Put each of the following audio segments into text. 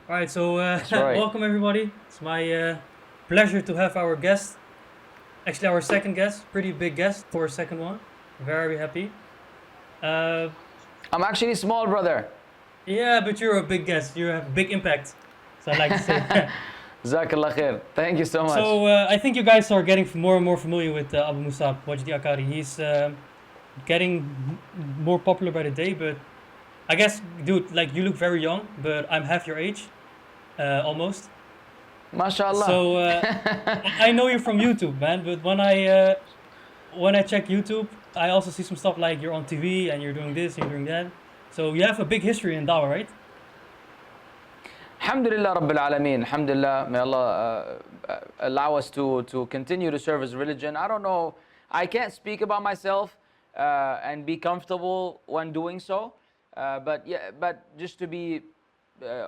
All right, so That's right. welcome everybody. It's my pleasure to have our guest, actually our second guest, pretty big guest for a second one. Very happy. Uh, I'm actually small, brother. yeah, but you're a big guest. You have a big impact. So I like to say. Jazakallah khair. Thank you so much. So I think you guys are getting more and more familiar with Abu Mussab Wajdi Akkari. He's getting more popular by the day, but I guess, dude, like you look very young, but I'm half your age, almost. MashaAllah. So I know you from YouTube, man. But when I check YouTube, I also see some stuff like you're on TV and you're doing this and you're doing that. So you have a big history in Dawa, right? Alhamdulillah Rabbil Alameen. Alhamdulillah. May Allah allow us to continue to serve His religion. I don't know. I can't speak about myself and be comfortable when doing so. But yeah, but just to be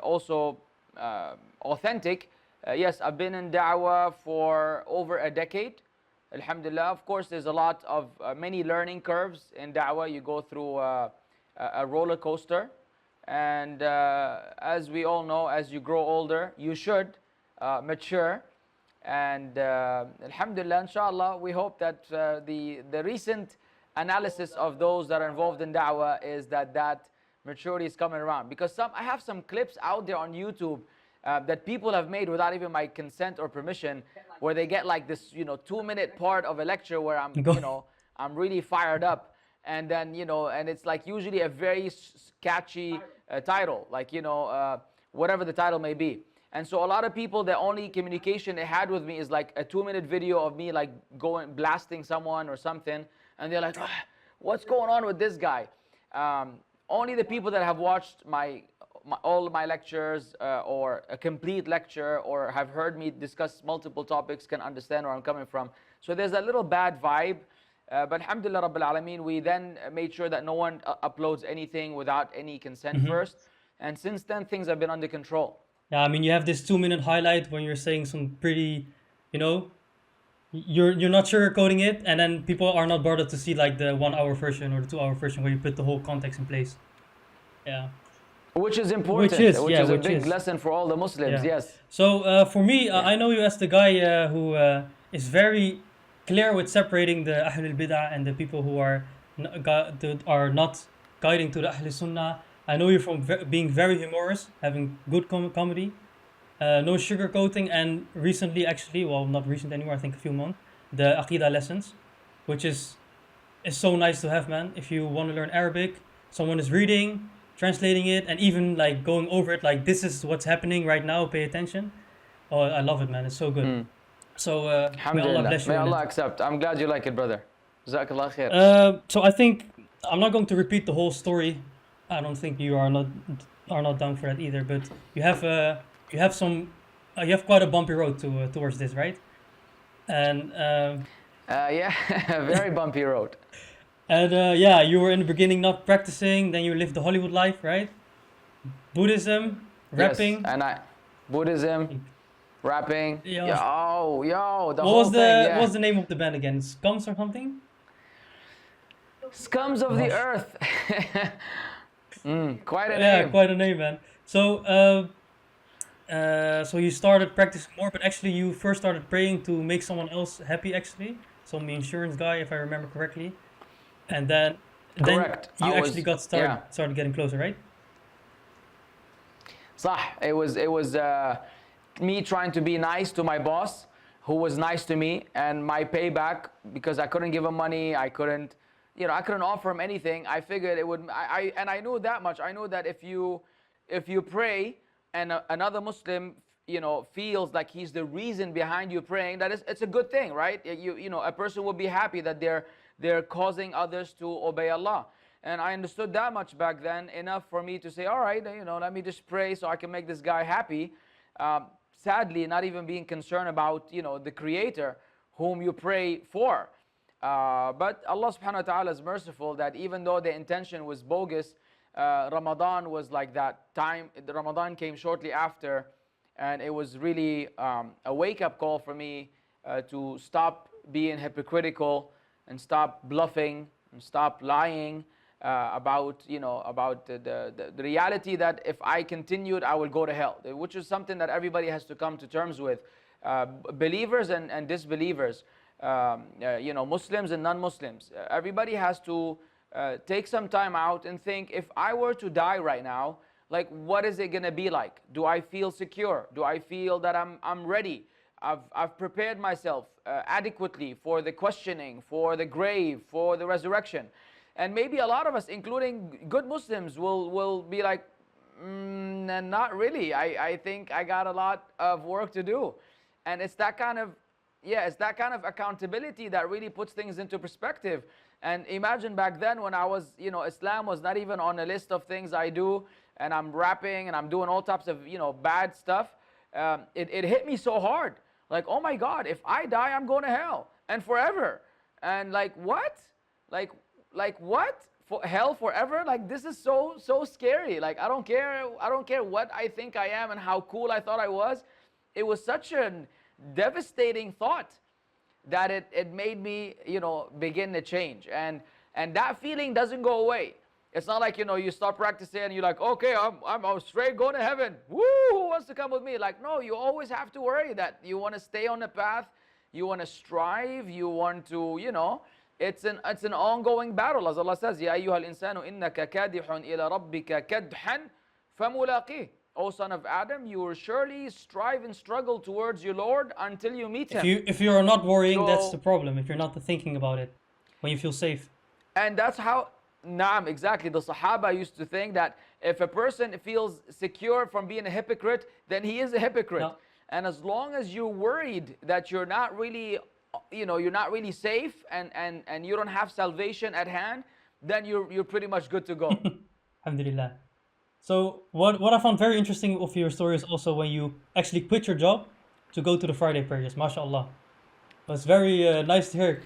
also authentic, yes, I've been in Da'wah for over a decade. Alhamdulillah. Of course, there's a lot of many learning curves in Da'wah. You go through a roller coaster. And as we all know, as you grow older, you should mature. And Alhamdulillah, inshallah, we hope that the recent analysis of those that are involved in Da'wah is that maturity is coming around. Because I have some clips out there on YouTube that people have made without even my consent or permission, where they get like this, 2-minute part of a lecture where Go. I'm really fired up, and then and it's like usually a very catchy title, like whatever the title may be. And so a lot of people, the only communication they had with me is like a 2-minute video of me like going blasting someone or something, and they're like, "Ah, what's going on with this guy?" Only the people that have watched all my lectures or a complete lecture or have heard me discuss multiple topics can understand where I'm coming from. So there's a little bad vibe. But alhamdulillah Rabbil Alameen, we then made sure that no one uploads anything without any consent first. And since then, things have been under control. Yeah, I mean, you have this 2 minute highlight when you're saying some pretty, you know, you're not sugarcoating it, and then people are not bothered to see like the 1 hour version or the 2 hour version where you put the whole context in place. Yeah. Which is Which important, is, which yeah, is a which big is. lesson for all the Muslims, Yeah. yes. So for me, Yeah. I know you as the guy who is very clear with separating the Ahlul Bid'ah and the people who are that are not guiding to the Ahlul Sunnah. I know you from being very humorous, having good comedy, no sugarcoating, and recently, actually, well, not recent anymore, I think a few months, the Akida lessons, which is so nice to have, man. If you want to learn Arabic, someone is reading, translating it, and even like going over it, like this is what's happening right now. Pay attention. Oh, I love it, man. It's so good. So may Allah Alhamdulillah. bless May you in Allah it. accept. I'm glad you like it, brother. Jazakallah khair. So I think I'm not going to repeat the whole story. I don't think you are not down for that either. But you have some you have quite a bumpy road to towards this, right? And Yeah, very bumpy road. yeah, you were in the beginning not practicing, then you lived the Hollywood life, right? Buddhism, Yes, rapping. and Buddhism, rapping, Yeah. yo, the What whole was thing, the what yeah. was the name of the band again? Scums or something? Scums of the Gosh. earth. Quite a Yeah, name. quite a name, man. So so you started practicing more, but actually you first started praying to make someone else happy, actually. Some insurance guy, if I remember correctly. And then Correct. you actually got Yeah. started getting closer, right? صح. It was me trying to be nice to my boss, who was nice to me, and my payback, because I couldn't give him money, I couldn't offer him anything. I figured it would. I knew that much. I knew that if you pray and another Muslim feels like he's the reason behind you praying, it's a good thing, right? A person will be happy that they're causing others to obey Allah. And I understood that much back then, enough for me to say, all right, let me just pray so I can make this guy happy. Sadly, not even being concerned about the Creator whom you pray for. But Allah subhanahu wa ta'ala is merciful, that even though the intention was bogus, Ramadan was like that time. The Ramadan came shortly after, and it was really a wake-up call for me to stop being hypocritical and stop bluffing and stop lying, about the reality that if I continued, I will go to hell, which is something that everybody has to come to terms with, believers and disbelievers, Muslims and non-Muslims. Everybody has to take some time out and think, if I were to die right now, like, what is it going to be like? Do I feel secure? Do I feel that I'm ready? I've prepared myself adequately for the questioning, for the grave, for the resurrection. And maybe a lot of us, including good Muslims, will be like, not really. I think I got a lot of work to do. And it's that kind of, it's that kind of accountability that really puts things into perspective. And imagine back then when I was, Islam was not even on a list of things I do, and I'm rapping and I'm doing all types of, bad stuff. It hit me so hard. Like, oh my God, if I die, I'm going to hell and forever. And like, what? Like what? For hell forever? Like, this is so scary. Like, I don't care what I think I am and how cool I thought I was. It was such a devastating thought that it made me, begin to change. And that feeling doesn't go away. It's not like, you start practicing and you're like, okay, I'm straight going to heaven. Woo, who wants to come with me? Like, no, you always have to worry that you want to stay on the path, you want to strive, you want to, it's an ongoing battle. As Allah says, Ya ayyuhal insanu innaka kadihun ila rabbika kadhan famulaqih. O son of Adam, you will surely strive and struggle towards your Lord until you meet him. If you are not worrying, that's the problem. If you're not thinking about it, when you feel safe. And that's how, naam, exactly. The Sahaba used to think that if a person feels secure from being a hypocrite, then he is a hypocrite. No. And as long as you're worried that you're not really, you're not really safe and you don't have salvation at hand, then you're pretty much good to go. Alhamdulillah. So what I found very interesting of your story is also when you actually quit your job to go to the Friday prayers. MashaAllah. It's very nice to hear.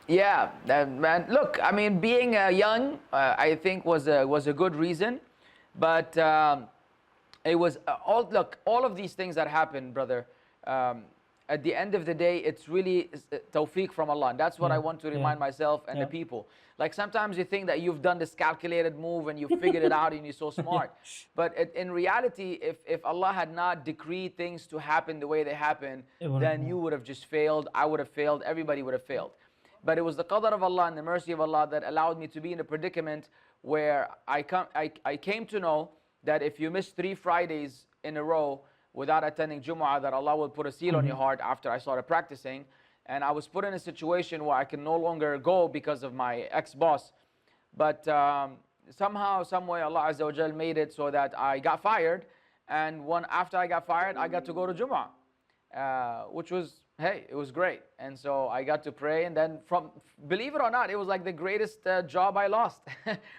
Yeah, man. Look, I mean, being young, I think was a good reason, but it was all of these things that happened, brother. At the end of the day, it's really tawfiq from Allah. And that's what I want to remind myself and the people. Like, sometimes you think that you've done this calculated move and you figured it out and you're so smart. But in reality, if Allah had not decreed things to happen the way they happen, then you would have just failed, I would have failed, everybody would have failed. But it was the qadr of Allah and the mercy of Allah that allowed me to be in a predicament where I came to know that if you miss 3 Fridays in a row without attending Jumu'ah, that Allah will put a seal on your heart after I started practicing. And I was put in a situation where I can no longer go because of my ex-boss. But somehow, some way, Allah Azza wa Jal made it so that I got fired. And after I got fired, I got to go to Jumu'ah, which was, hey, it was great. And so I got to pray. And then believe it or not, it was like the greatest job I lost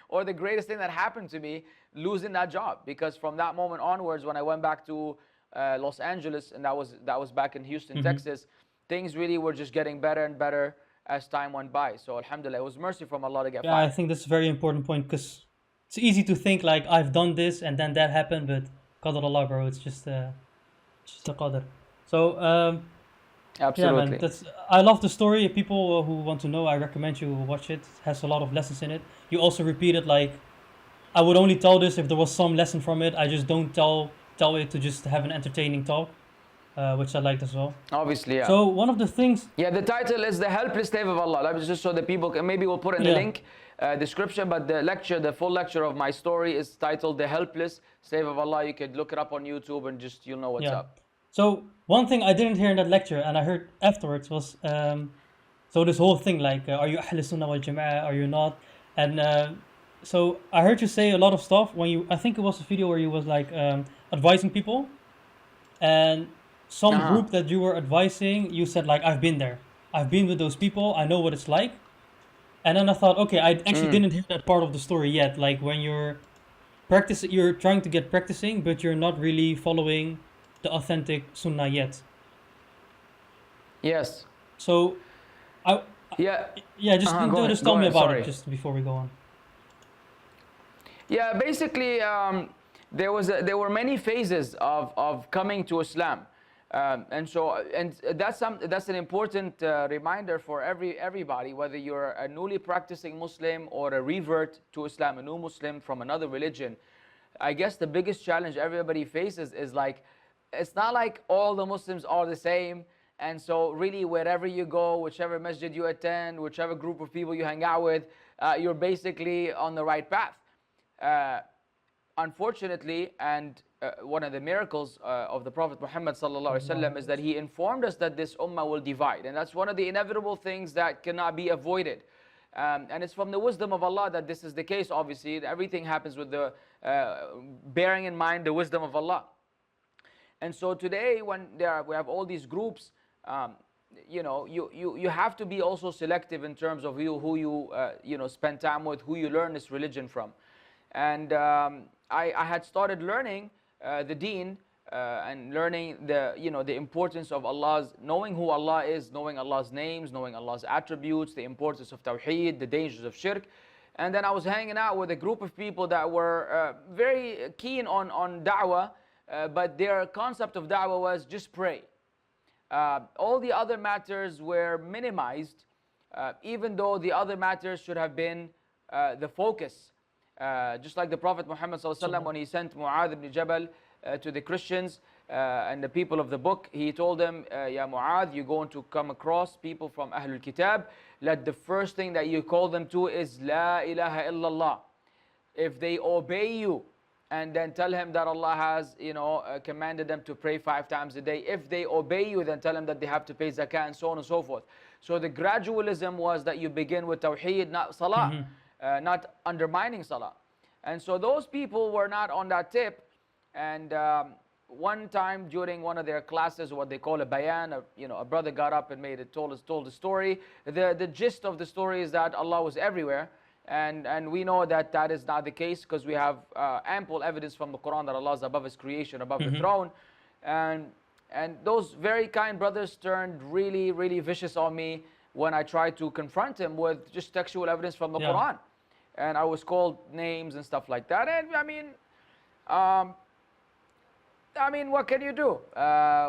or the greatest thing that happened to me, losing that job. Because from that moment onwards, when I went back to Los Angeles, and that was back in Houston, Texas, things really were just getting better and better as time went by. So alhamdulillah, it was mercy from Allah to get fired. I think that's a very important point, because it's easy to think like I've done this and then that happened, but qadr Allah, bro, it's just a qadr. So absolutely. Yeah, man, I love the story. People who want to know, I recommend you watch it. It has a lot of lessons in it. You also repeated, like, I would only tell this if there was some lesson from it. I just don't tell it to just have an entertaining talk, which I liked as well. Obviously, yeah. So one of the things... Yeah, the title is The Helpless Slave of Allah. Just so that people can, maybe we'll put in the link description, but the full lecture of my story is titled The Helpless Slave of Allah. You could look it up on YouTube and you'll know what's up. So one thing I didn't hear in that lecture, and I heard afterwards, was so this whole thing, like, are you Ahl Sunnah wal Jama'ah, are you not? And so I heard you say a lot of stuff when I think it was a video where you was like advising people, and some group that you were advising, you said like, I've been there. I've been with those people. I know what it's like. And then I thought, okay, I actually didn't hear that part of the story yet. Like when you're trying to get practicing, but you're not really following the authentic sunnah yet. Yes. So, just tell me about it just before we go on. Yeah, basically, there were many phases of coming to Islam. And that's an important reminder for everybody, whether you're a newly practicing Muslim or a revert to Islam, a new Muslim from another religion. I guess the biggest challenge everybody faces is like, it's not like all the Muslims are the same. And so really wherever you go, whichever masjid you attend, whichever group of people you hang out with, you're basically on the right path. Unfortunately, and one of the miracles of the Prophet Muhammad sallallahu alaihi wasallam is that he informed us that this ummah will divide. And that's one of the inevitable things that cannot be avoided. And it's from the wisdom of Allah that this is the case, obviously. Everything happens with the bearing in mind the wisdom of Allah. And so today, when we have all these groups, you have to be also selective in terms of who you spend time with, who you learn this religion from. And I had started learning the Deen and learning the importance of knowing who Allah is, knowing Allah's names, knowing Allah's attributes, the importance of Tawheed, the dangers of Shirk. And then I was hanging out with a group of people that were very keen on Dawah, but their concept of Dawah was just pray. All the other matters were minimized, even though the other matters should have been the focus. Just like the Prophet Muhammad ﷺ, when he sent Mu'adh ibn Jabal to the Christians and the people of the book, he told them, Ya Mu'adh, you're going to come across people from Ahlul Kitab. Let the first thing that you call them to is La ilaha illallah. If they obey you, and then tell him that Allah has commanded them to pray 5 times a day. If they obey you, then tell them that they have to pay zakah, and so on and so forth. So the gradualism was that you begin with Tawheed, not Salah, not undermining Salah. And so those people were not on that tip. And one time during one of their classes, what they call a bayan, a brother got up and told the story. The gist of the story is that Allah was everywhere. And we know that that is not the case, because we have ample evidence from the Quran that Allah is above His creation, above the throne. And those very kind brothers turned really, really vicious on me when I tried to confront him with just textual evidence from the Quran. And I was called names and stuff like that. And I mean, what can you do?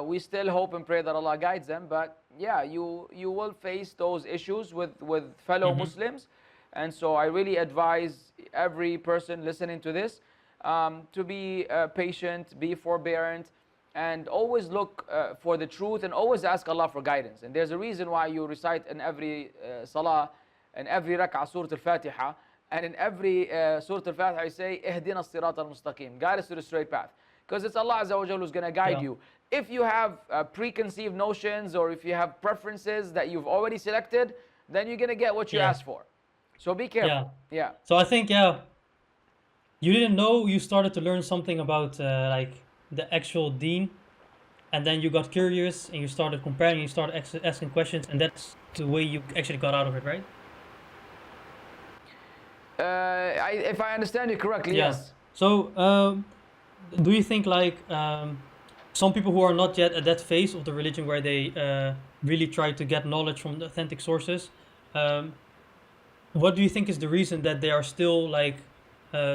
We still hope and pray that Allah guides them. But yeah, you will face those issues with fellow Muslims. And so I really advise every person listening to this to be patient, be forbearant, and always look for the truth, and always ask Allah for guidance. And there's a reason why you recite in every salah, in every rak'ah, Surah Al-Fatiha, and in every Surah Al-Fatiha you say, Ihdina as-sirat al-mustaqim, guide us to the straight path. Because it's Allah Azza wa Jalla who's going to guide you. If you have preconceived notions, or if you have preferences that you've already selected, then you're going to get what you asked for. So be careful. Yeah. So I think, you didn't know you started to learn something about like the actual Deen, and then you got curious and you started comparing, you started asking questions, and that's the way you actually got out of it, right? If I understand you correctly, yes. So do you think like some people who are not yet at that phase of the religion where they really try to get knowledge from the authentic sources, what do you think is the reason that they are still like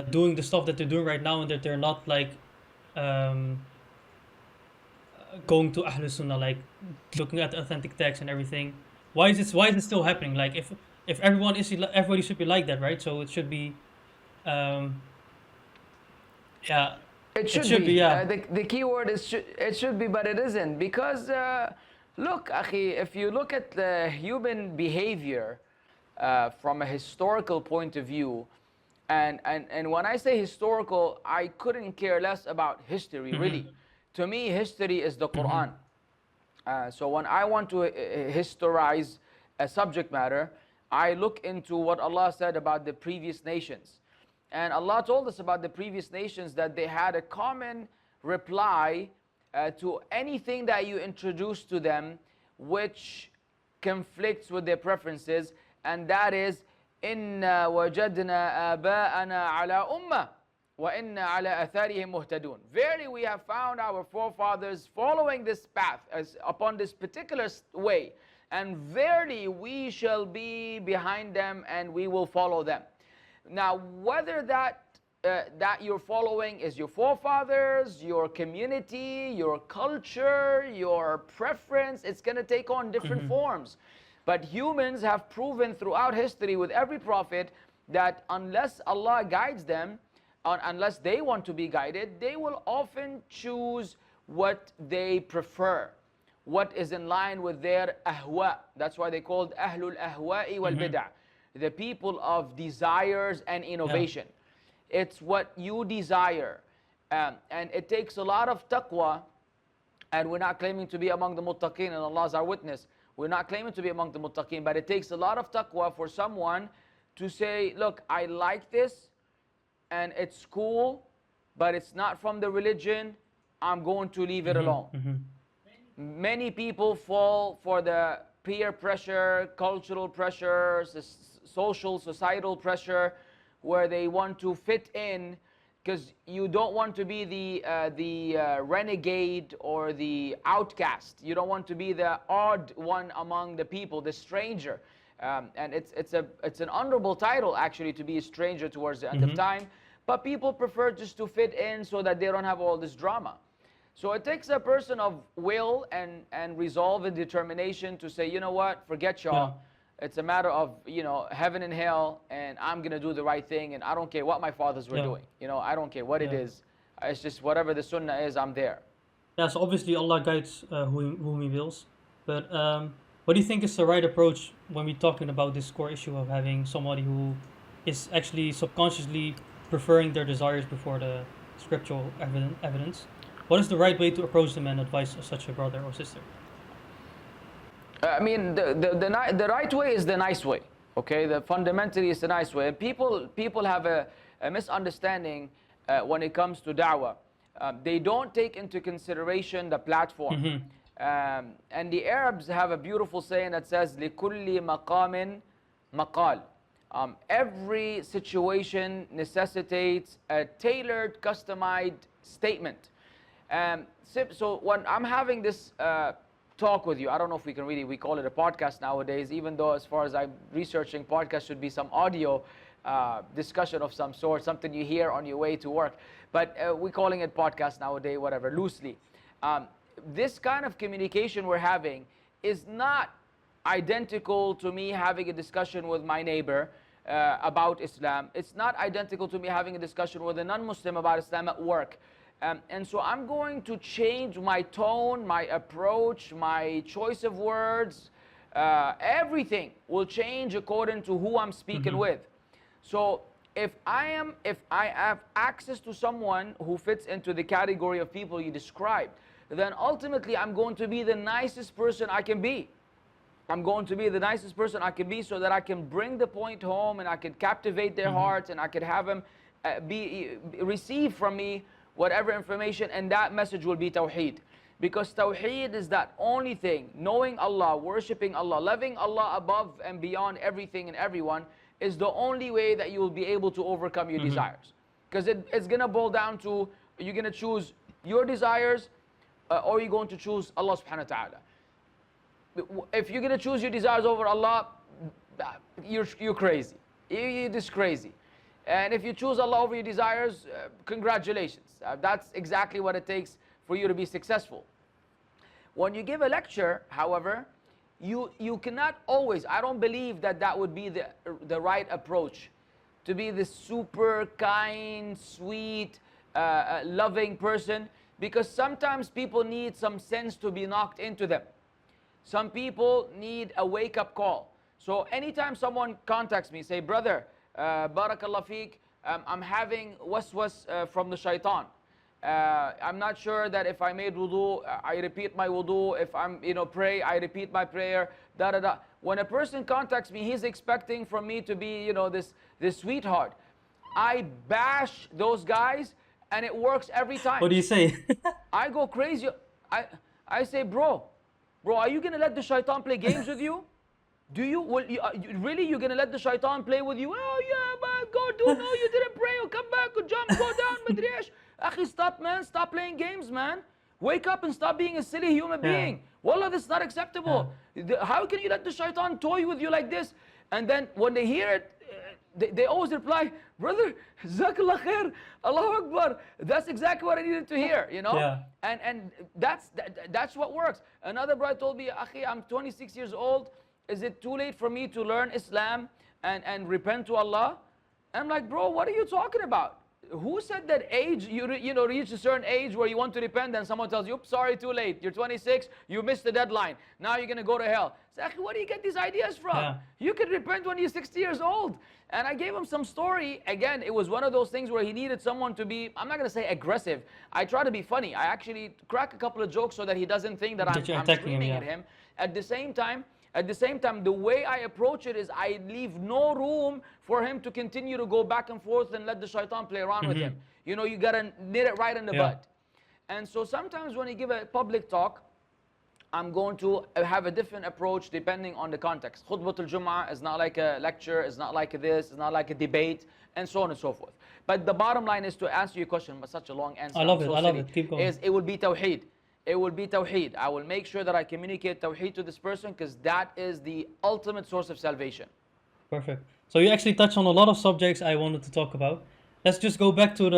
doing the stuff that they're doing right now, and that they're not like going to Ahlul Sunnah, like looking at the authentic text and everything? Why is it still happening? Like if everybody should be like that, right? So it should be It should be. The key word is it should be, but it isn't, because look, akhi, if you look at the human behavior from a historical point of view, and when I say historical, I couldn't care less about history, really. To me, history is the Quran. So when I want to historize a subject matter, I look into what Allah said about the previous nations. And Allah told us about the previous nations that they had a common reply to anything that you introduce to them which conflicts with their preferences, and that is, إِنَّا وَجَدْنَا آبَاءَنَا عَلَىٰ أُمَّةٍ وَإِنَّا عَلَىٰ أَثَارِهِمْ مُهْتَدُونَ. Verily, we have found our forefathers following this path, upon this particular way, and verily we shall be behind them and we will follow them. Now, whether that that you're following is your forefathers, your community, your culture, your preference. It's going to take on different forms. But humans have proven throughout history with every prophet that unless Allah guides them, unless they want to be guided, they will often choose what they prefer, what is in line with their ahwa. That's why they called ahlul ahwa'i wal bid'ah, the people of desires and innovation. It's what you desire. And it takes a lot of taqwa, and we're not claiming to be among the muttaqeen, and Allah is our witness. We're not claiming to be among the muttaqeen, but it takes a lot of taqwa for someone to say, look, I like this, and it's cool, but it's not from the religion, I'm going to leave it alone. Many people fall for the peer pressure, cultural pressure, social, societal pressure, where they want to fit in, because you don't want to be the renegade or the outcast. You don't want to be the odd one among the people, the stranger. And it's an honorable title, actually, to be a stranger towards the end of time. But people prefer just to fit in so that they don't have all this drama. So it takes a person of will and resolve and determination to say, you know what, forget y'all. It's a matter of, you know, heaven and hell, and I'm going to do the right thing, and I don't care what my fathers were doing. You know, I don't care what it is. It's just whatever the sunnah is, I'm there. Yeah, so obviously Allah guides whom He wills. But what do you think is the right approach when we're talking about this core issue of having somebody who is actually subconsciously preferring their desires before the scriptural evidence? What is the right way to approach them and advise such a brother or sister? I mean, the right way is the nice way. Okay, fundamentally is the nice way. And people have a misunderstanding when it comes to da'wah. They don't take into consideration the platform. And the Arabs have a beautiful saying that says, لِكُلِّ مَقَامٍ مَقَال. Every situation necessitates a tailored, customized statement. So when I'm having this talk with you, I don't know if we call it a podcast nowadays, even though as far as I'm researching, podcast should be some audio discussion of some sort, something you hear on your way to work. But we're calling it podcast nowadays, whatever, loosely. This kind of communication we're having is not identical to me having a discussion with my neighbor about Islam. It's not identical to me having a discussion with a non-Muslim about Islam at work. And so I'm going to change my tone, my approach, my choice of words. Everything will change according to who I'm speaking with. So if I have access to someone who fits into the category of people you described, then ultimately I'm going to be the nicest person I can be. I'm going to be the nicest person I can be so that I can bring the point home and I can captivate their hearts and I can have them receive from me whatever information, and that message will be Tawheed. Because Tawheed is that only thing, knowing Allah, worshipping Allah, loving Allah above and beyond everything and everyone, is the only way that you will be able to overcome your desires. Because it's going to boil down to, you're going to choose your desires or you're going to choose Allah subhanahu wa ta'ala. If you're going to choose your desires over Allah, you're crazy. You're just crazy. And if you choose Allah over your desires, congratulations. That's exactly what it takes for you to be successful. When you give a lecture, however, you cannot always, I don't believe that would be the right approach, to be this super kind, sweet, loving person, because sometimes people need some sense to be knocked into them. Some people need a wake-up call. So anytime someone contacts me, say, brother, Barakallah feek, I'm having waswas from the shaitan. I'm not sure that if I made wudu, I repeat my wudu. If I'm, pray, I repeat my prayer. Da da da. When a person contacts me, he's expecting from me to be, this sweetheart. I bash those guys, and it works every time. What do you say? I go crazy. I say, bro, are you gonna let the shaitan play games with you? Do you, really, you're going to let the shaitan play with you? Oh, yeah, man, go do, no, you didn't pray, or come back, or jump, go down, madriyash. Akhi, stop, man, stop playing games, man. Wake up and stop being a silly human being. Wallah, this is not acceptable. How can you let the shaitan toy with you like this? And then when they hear it, they always reply, brother, Jazakallah khair, Allahu Akbar. That's exactly what I needed to hear, you know? Yeah. And that's what works. Another brother told me, Akhi, I'm 26 years old. Is it too late for me to learn Islam and repent to Allah? I'm like, bro, what are you talking about? Who said that age, you know, reach a certain age where you want to repent, and someone tells you, oops, sorry, too late. You're 26, you missed the deadline. Now you're going to go to hell. So, where do you get these ideas from? Yeah. You can repent when you're 60 years old. And I gave him some story. Again, it was one of those things where he needed someone to be, I'm not going to say aggressive. I try to be funny. I actually crack a couple of jokes so that he doesn't think that I'm screaming at him. At the same time, the way I approach it is I leave no room for him to continue to go back and forth and let the shaitan play around with him. You know, you gotta nip it right in the bud. And so sometimes when you give a public talk, I'm going to have a different approach depending on the context. Khutbatul Jum'ah is not like a lecture, it's not like this, it's not like a debate, and so on and so forth. But the bottom line is, to answer your question, but such a long answer, I love it, keep going. is it will be tawheed. It will be tawheed. I will make sure that I communicate tawheed to this person, because that is the ultimate source of salvation. Perfect. So you actually touched on a lot of subjects I wanted to talk about. Let's just go back to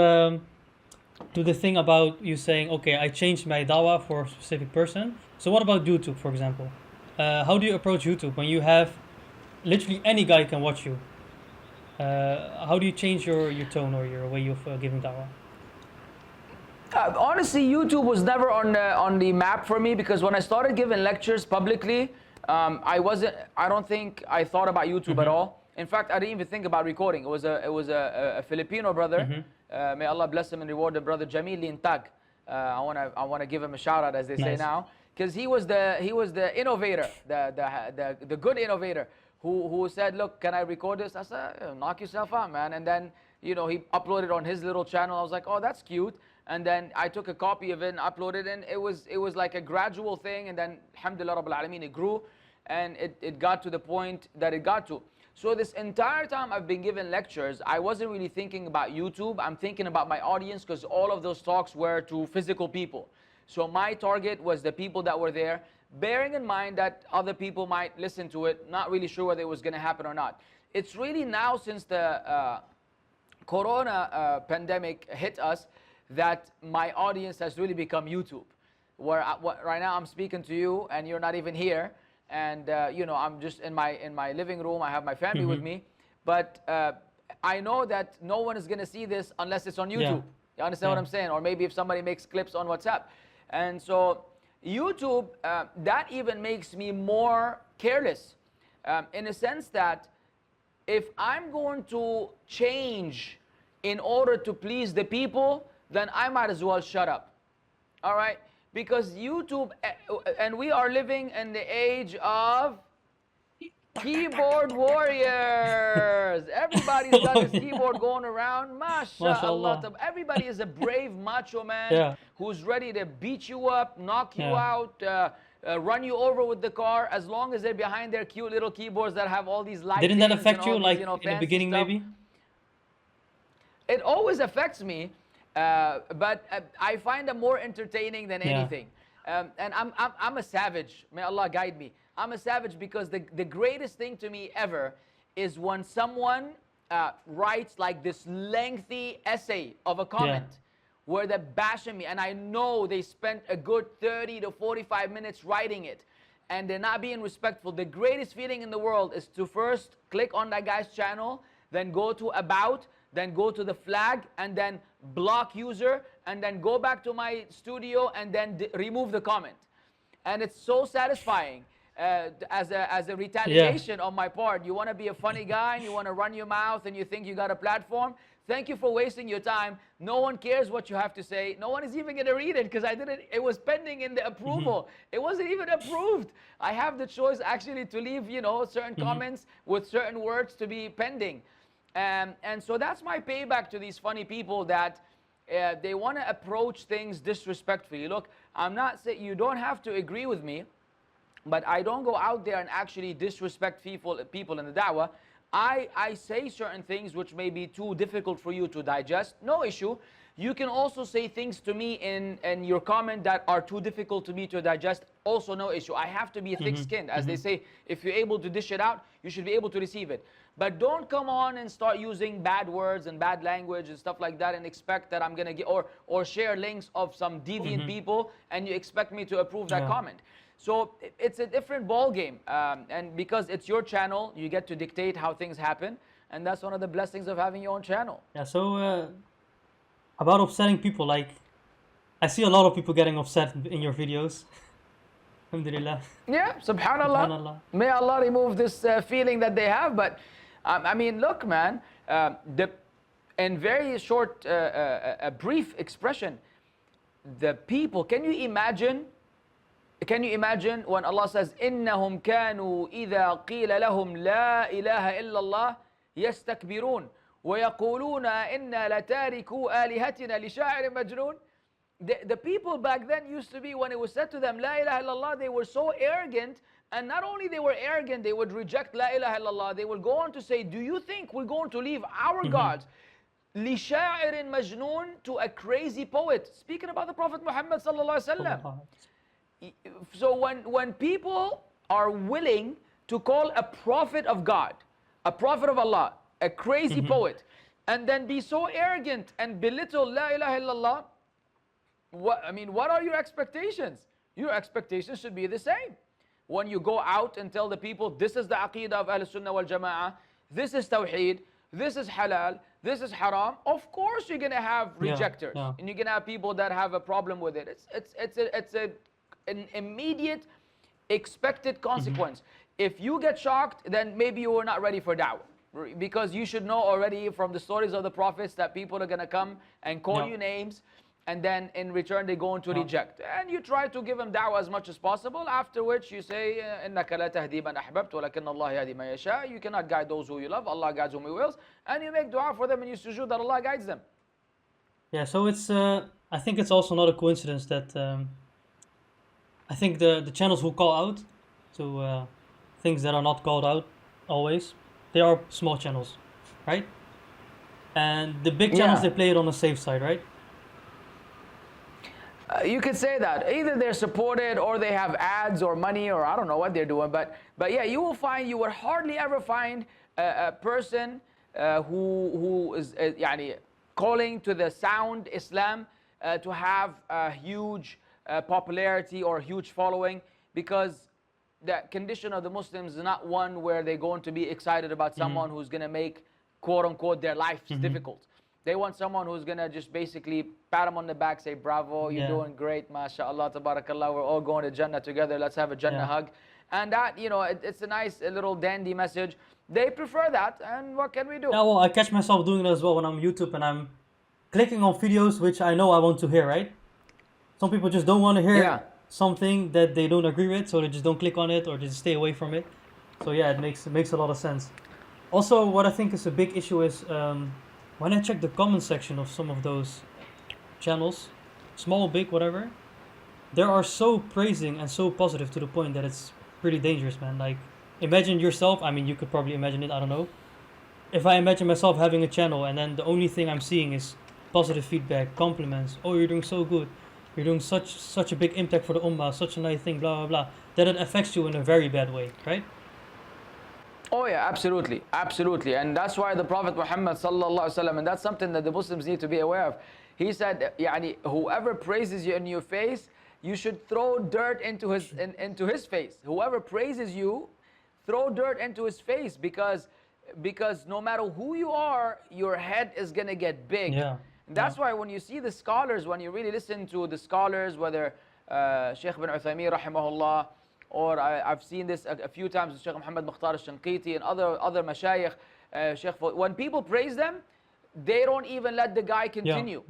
the thing about you saying, okay, I changed my dawah for a specific person. So what about YouTube, for example? How do you approach YouTube when you have literally any guy can watch you? How do you change your tone or your way of giving dawah? Honestly, YouTube was never on the map for me, because when I started giving lectures publicly, I don't think I thought about YouTube at all. In fact, I didn't even think about recording. It was a Filipino brother. May Allah bless him and reward the brother Jamil Lintag. I wanna give him a shout out, as they say now, because he was the innovator, the good innovator who said, look, can I record this? I said, knock yourself out, man. And then, you know, he uploaded on his little channel. I was like, oh, that's cute. And then I took a copy of it and uploaded it, and it was like a gradual thing, and then alhamdulillah rabbil alameen, it grew, and it got to the point that it got to. So this entire time I've been giving lectures, I wasn't really thinking about YouTube. I'm thinking about my audience, because all of those talks were to physical people. So my target was the people that were there, bearing in mind that other people might listen to it, not really sure whether it was going to happen or not. It's really now, since the corona pandemic hit us, that my audience has really become YouTube. Where right now I'm speaking to you and you're not even here, and you know, I'm just in my living room. I have my family with me, but I know that no one is going to see this unless it's on YouTube. You understand what I'm saying? Or maybe if somebody makes clips on WhatsApp. And so YouTube, that even makes me more careless, in a sense that if I'm going to change in order to please the people, then I might as well shut up. All right? Because YouTube, and we are living in the age of keyboard warriors. Everybody's got this keyboard going around. MashaAllah. Everybody is a brave macho man who's ready to beat you up, knock you out, run you over with the car, as long as they're behind their cute little keyboards that have all these lights. Didn't that affect you, like, in the beginning, maybe? It always affects me. But I find them more entertaining than anything. And I'm a savage. May Allah guide me. I'm a savage because the greatest thing to me ever is when someone writes like this lengthy essay of a comment where they're bashing me, and I know they spent a good 30 to 45 minutes writing it, and they're not being respectful. The greatest feeling in the world is to first click on that guy's channel, then go to About, then go to the flag, and then block user, and then go back to my studio, and then remove the comment. And it's so satisfying as a retaliation on my part. You want to be a funny guy, and you want to run your mouth, and you think you got a platform. Thank you for wasting your time. No one cares what you have to say. No one is even going to read it, because it was pending in the approval. It wasn't even approved. I have the choice actually to leave, you know, certain comments with certain words to be pending. And so that's my payback to these funny people that they want to approach things disrespectfully. Look, I'm not saying you don't have to agree with me, but I don't go out there and actually disrespect people in the da'wah. I say certain things which may be too difficult for you to digest, no issue. You can also say things to me in your comment that are too difficult to me to digest, also no issue. I have to be thick-skinned. As they say, if you're able to dish it out, you should be able to receive it. But don't come on and start using bad words and bad language and stuff like that and expect that I'm going to get, or share links of some deviant people and you expect me to approve that comment. So it's a different ball game. And because it's your channel, you get to dictate how things happen. And that's one of the blessings of having your own channel. Yeah, so about upsetting people, like, I see a lot of people getting upset in your videos. Alhamdulillah. Yeah, subhanallah. Subhanallah. May Allah remove this feeling that they have. But I mean, look, man, in very short, a brief expression, the people, can you imagine when Allah says, إِنَّهُمْ كَانُوا إِذَا قِيلَ لَهُمْ لَا إِلَهَ إِلَّا اللَّهِ يَسْتَكْبِرُونَ وَيَقُولُونَ إِنَّا لَتَارِكُوا آلِهَتِنَا لِشَاعِرٍ مَجْنُونَ. The people back then used to be, when it was said to them, La ilaha illallah, they were so arrogant. And not only they were arrogant, they would reject La ilaha illallah. They would go on to say, do you think we're going to leave our gods, لِشَاعِرٍ مَجْنُونَ, to a crazy poet? Speaking about the Prophet Muhammad sallallahu alaihi wasallam. So when people are willing to call a prophet of God, a prophet of Allah, a crazy poet, and then be so arrogant and belittle La ilaha illallah, what are your expectations? Your expectations should be the same. When you go out and tell the people, this is the Akida of Ahl Sunnah wal Jama'ah, this is Tawheed, this is halal, this is haram, of course you're going to have rejectors. And you're going to have people that have a problem with it. It's an immediate expected consequence. If you get shocked, then maybe you were not ready for da'wah. Because you should know already from the stories of the prophets that people are going to come and call you names, and then in return they're going to reject. And you try to give them da'wah as much as possible, after which you say, إِنَّكَ لَا تَهْدِي مَنْ أَحْبَبْتَ وَلَكِنَّ اللَّهَ يَهْدِي مَنْ يَشَاءُ. You cannot guide those who you love, Allah guides whom He wills. And you make dua for them and you sujood that Allah guides them. Yeah, so it's, I think it's also not a coincidence that I think the channels who call out to things that are not called out always, they are small channels, right? And the big channels, they play it on the safe side, right? You could say that. Either they're supported or they have ads or money, or I don't know what they're doing. But yeah, you will hardly ever find a person who is يعني, calling to the sound Islam to have a huge popularity or huge following, because the condition of the Muslims is not one where they're going to be excited about someone who's going to make, quote unquote, their life difficult. They want someone who's going to just basically pat them on the back, say, bravo, you're doing great, mashallah, tabarakallah, we're all going to Jannah together, let's have a Jannah hug. And that, you know, it's a nice little dandy message. They prefer that, and what can we do? Yeah, well, I catch myself doing it as well when I'm on YouTube and I'm clicking on videos which I know I want to hear, right? Some people just don't want to hear something that they don't agree with, so they just don't click on it or just stay away from it. So yeah, it makes a lot of sense. Also, what I think is a big issue is when I check the comment section of some of those channels, small, big, whatever, they are so praising and so positive to the point that it's pretty dangerous, man. Like, imagine yourself, I mean, you could probably imagine it, I don't know. If I imagine myself having a channel and then the only thing I'm seeing is positive feedback, compliments, oh, you're doing so good, you're doing such a big impact for the ummah, such a nice thing, blah, blah, blah, that it affects you in a very bad way, right? Oh yeah, absolutely, absolutely. And that's why the Prophet Muhammad sallallahu alaihi wasallam, and that's something that the Muslims need to be aware of. He said, yani, whoever praises you in your face, you should throw dirt into his face. Whoever praises you, throw dirt into his face, because no matter who you are, your head is gonna get big. Yeah. That's why when you see the scholars, when you really listen to the scholars, whether Shaykh bin Uthaymeen rahimahullah, or I've seen this a few times with Shaykh Muhammad Mukhtar al-Shanqiti and other mashayikh, when people praise them, they don't even let the guy continue.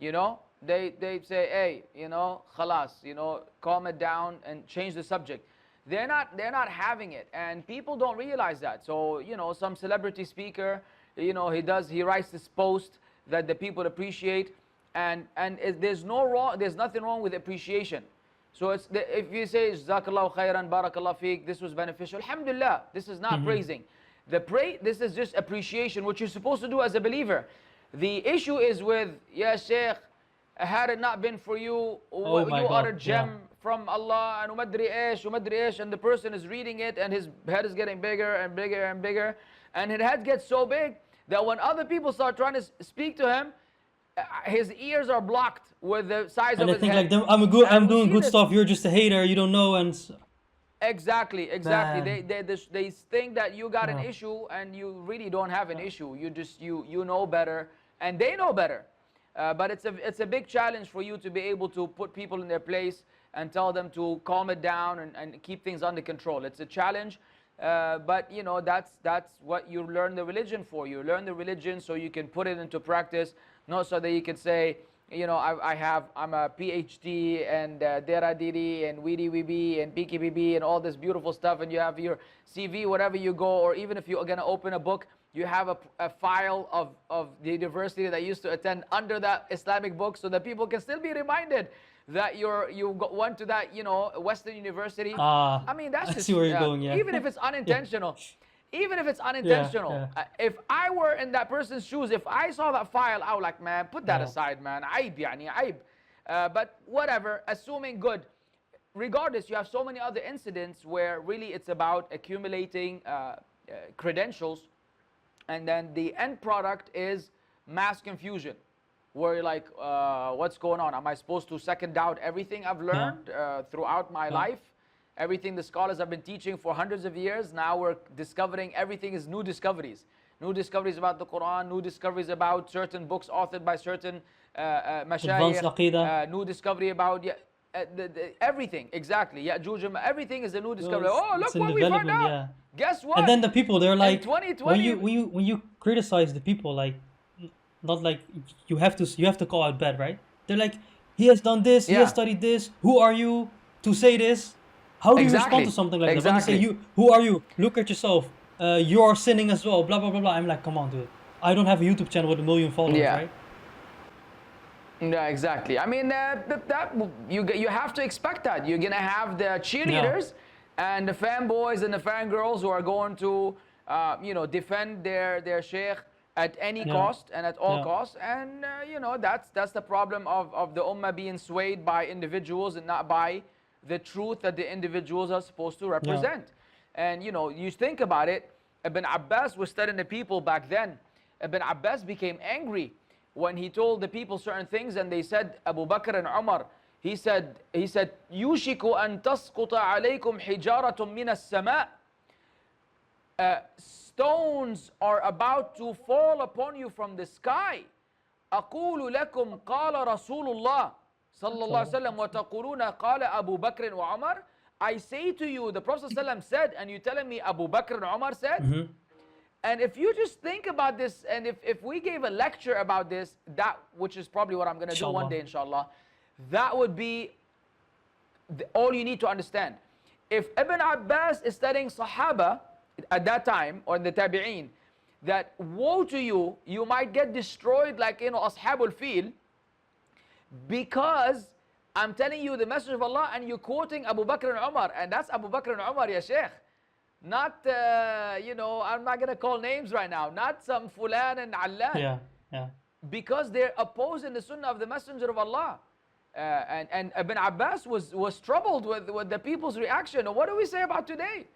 You know, they say, hey, you know, khalas, you know, calm it down and change the subject. They're not having it, and people don't realize that. So, you know, some celebrity speaker, you know, he writes this post that the people appreciate, and there's nothing wrong with appreciation. So if you say Jazakallahu khairan, barakallahu feek, this was beneficial, alhamdulillah, this is not praising. This is just appreciation, which you're supposed to do as a believer. The issue is with, Ya Shaykh, had it not been for you, Oh my you are God. a gem from Allah, and umadri ish, umadri ish, and the person is reading it, and his head is getting bigger and bigger and bigger, and his head gets so big that when other people start trying to speak to him, his ears are blocked with the size And of I his think head. like And I'm we doing see good this. stuff. You're just a hater. You don't know. And Exactly. man, They think that you got an yeah, issue, and you really don't have an issue. You know better, and they know better. But it's a big challenge for you to be able to put people in their place and tell them to calm it down and keep things under control. It's a challenge, but you know that's what you learn the religion for. You learn the religion so you can put it into practice, not so that you can say, you know, I'm a PhD and Dera Diri and Weedy Weeby and Piki BB and all this beautiful stuff, and you have your CV wherever you go, or even if you're gonna open a book, you have a file of the university that you used to attend under that Islamic book, so that people can still be reminded that went to that, you know, Western university. I mean, that's I see just where you're going. Yeah, even if it's yeah, unintentional. Even if it's yeah, unintentional, yeah, if I were in that person's shoes, if I saw that file, I would like, man, put that yeah. aside, man. Aib, yani, aib. But whatever, assuming good. Regardless, you have so many other incidents where really it's about accumulating credentials, and then the end product is mass confusion, where you're like, what's going on? Am I supposed to second doubt everything I've Yeah, learned throughout my yeah. life? Everything the scholars have been teaching for hundreds of years, now we're discovering everything is new discoveries. New discoveries about the Quran, new discoveries about certain books authored by certain Advanced mashayikh, Akida. new discovery about everything, exactly. Everything is a new Well, discovery. Oh, it's look in what we found development. out. Yeah. Guess And what? then the people, they're In like, 2020, when you criticize the people, like, not like you have to call out bad, right? They're like, he has done this, he has yeah, studied this. Who are you to say this? How do you respond to exactly, something like that? When they say exactly. you, who are you? Look at yourself. You are sinning as well. Blah blah blah blah. I'm like, come on, dude. I don't have a YouTube channel with 1 million followers, Yeah. right? Yeah, exactly. I mean, you have to expect that. You're gonna have the Yeah, cheerleaders and the fanboys and the fangirls who are going to, you know, defend their sheikh at any yeah, cost and at all yeah, costs. And you know, that's the problem of the ummah being swayed by individuals and not by the truth that the individuals are supposed to yeah. represent. And you know, you think about it. Ibn Abbas was studying the people back then. Ibn Abbas became angry when he told the people certain things, and they said, Abu Bakr and Umar, he said, يوشك أن تسقط عليكم حجارة من السماء. Stones are about to fall upon you from the sky. أقول لكم قال رسول الله صلى الله عليه So, وسلم وتقولون قال أبو بكر وعمر. I say to you, the Prophet ﷺ said, and you telling me Abu Bakr and Umar said? mm-hmm. And if you just think about this, and if we gave a lecture about this, that which is probably what I'm going to do one Inshallah. day, inshallah, that would be all you need to understand. If Ibn Abbas is studying Sahaba at that time, or in the Tabi'een, that woe to you, you might get destroyed like, you know, Ashabul Fil, because I'm telling you the message of Allah and you're quoting Abu Bakr and Umar, and that's Abu Bakr and Umar, ya Sheikh. Not, you know, I'm not going to call names right now, not some Fulan and Allan, Yeah, yeah. because they're opposing the Sunnah of the Messenger of Allah. And Ibn Abbas was troubled with the people's reaction. And what do we say about today?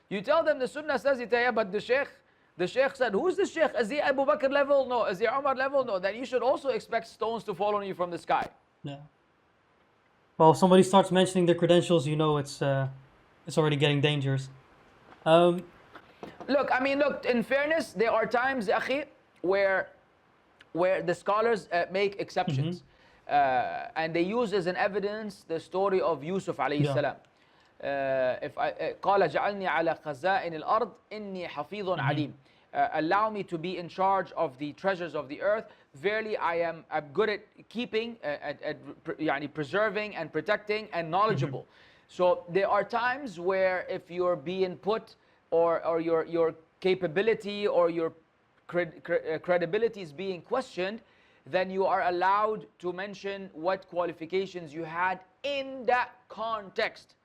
You tell them the Sunnah says it, yeah, but the Sheikh said, who's the Sheikh? Is he Abu Bakr level? No. Is he Umar level? No. Then you should also expect stones to fall on you from the sky. Yeah. Well, if somebody starts mentioning their credentials, you know it's already getting dangerous. Look, I mean, look, in fairness, there are times, akhi, where the scholars make exceptions. And they use as an evidence the story of Yusuf alayhi Yeah. salam. If I قال جعلني على خزائن الأرض إني حفيظ عليم. Allow me to be in charge of the treasures of the earth. Verily, I'm good at keeping, يعني preserving and protecting and knowledgeable. So there are times where if you're being put, or your capability or your credibility is being questioned, then you are allowed to mention what qualifications you had in that context.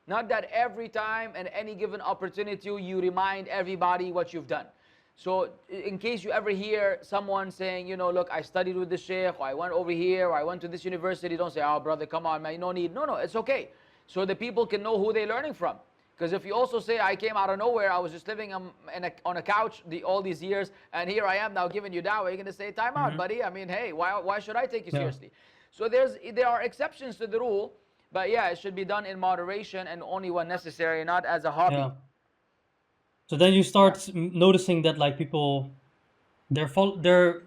Not that every time and any given opportunity you remind everybody what you've done. So in case you ever hear someone saying, you know, look, I studied with the sheikh, or I went over here, or I went to this university, don't say, oh brother, come on man, no need. No, no, it's okay. So the people can know who they're learning from. Because if you also say, I came out of nowhere, I was just living on a couch all these years, and here I am now giving you dawah, you're going to say, time out, buddy. I mean, hey, why should I take you seriously? So there are exceptions to the rule, but yeah, it should be done in moderation and only when necessary, not as a hobby. Yeah. So then you start noticing that like people, they're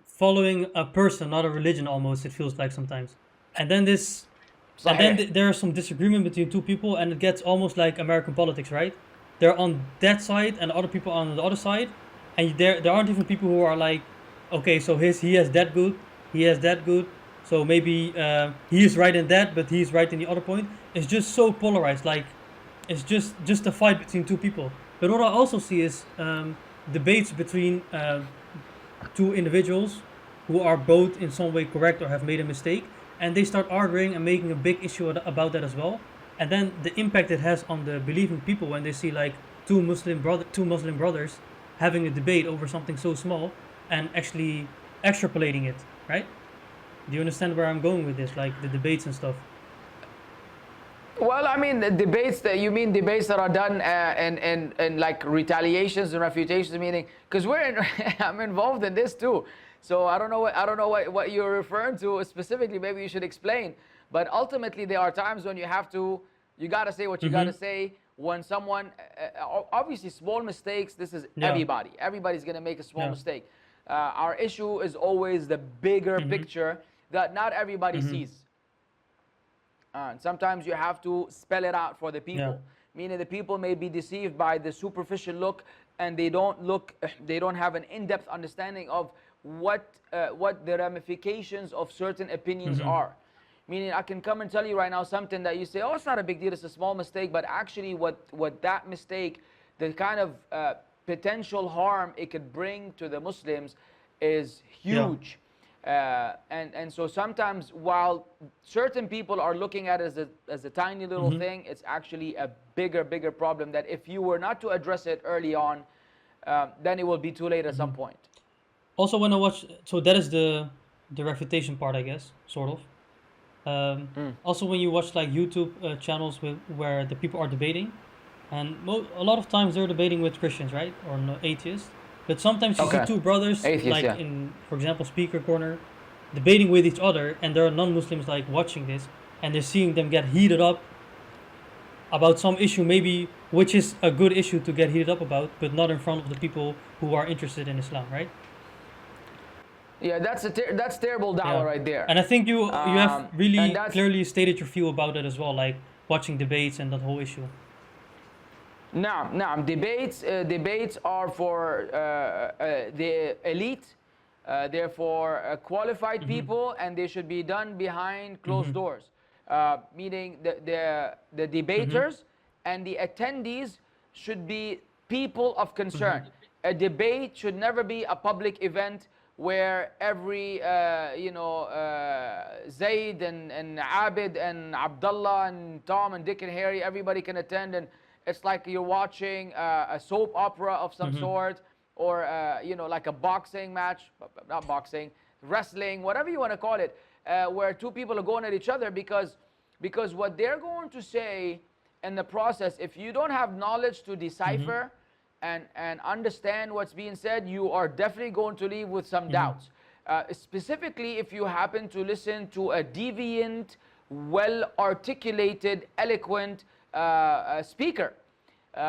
following a person, not a religion. Almost it feels like sometimes, and then there is some disagreement between two people, and it gets almost like American politics, right? They're on that side, and other people on the other side, and there aren't even people who are like, okay, so he has that good, he has that good, so maybe he is right in that, but he's right in the other point. It's just so polarized, like it's just a fight between two people. But what I also see is debates between two individuals who are both in some way correct or have made a mistake, and they start arguing and making a big issue about that as well. And then the impact it has on the believing people when they see like two Muslim brothers having a debate over something so small and actually extrapolating it, right? Do you understand where I'm going with this, like the debates and stuff? Well, I mean, the debates that you mean debates that are done and like retaliations and refutations, meaning because I'm involved in this too. So I don't know what you're referring to specifically. Maybe you should explain. But ultimately, there are times when you gotta say what you gotta say. When someone, obviously, small mistakes. This is everybody. Everybody's gonna make a small mistake. Our issue is always the bigger picture that not everybody sees. And sometimes you have to spell it out for the people. Meaning the people may be deceived by the superficial look, and they don't have an in-depth understanding of what the ramifications of certain opinions are. Meaning I can come and tell you right now something that you say, oh, it's not a big deal, it's a small mistake, but actually what that mistake, the kind of potential harm it could bring to the Muslims is huge. And so sometimes while certain people are looking at it as a tiny little thing, it's actually a bigger problem that if you were not to address it early on, then it will be too late at some point. Also, when I watch, so that is the refutation part, I guess, sort of. Also, when you watch like YouTube channels where the people are debating, and a lot of times they're debating with Christians, right, or no, atheists. But sometimes you see two brothers, atheists, like in, for example, Speaker Corner, debating with each other, and there are non-Muslims like watching this, and they're seeing them get heated up about some issue, maybe which is a good issue to get heated up about, but not in front of the people who are interested in Islam, right? Yeah, that's terrible dawah right there. And I think you have really clearly stated your view about it as well, like watching debates and that whole issue. Now, debates are for the elite, they're for qualified people, and they should be done behind closed doors. Meaning the debaters and the attendees should be people of concern. A debate should never be a public event where every Zaid and Abid and Abdullah and Tom and Dick and Harry, everybody can attend, and it's like you're watching a soap opera of some sort, or like a boxing match, not boxing, wrestling, whatever you want to call it, where two people are going at each other because what they're going to say in the process, if you don't have knowledge to decipher and understand what's being said, you are definitely going to leave with some doubts. Specifically, if you happen to listen to a deviant, well-articulated, eloquent speaker,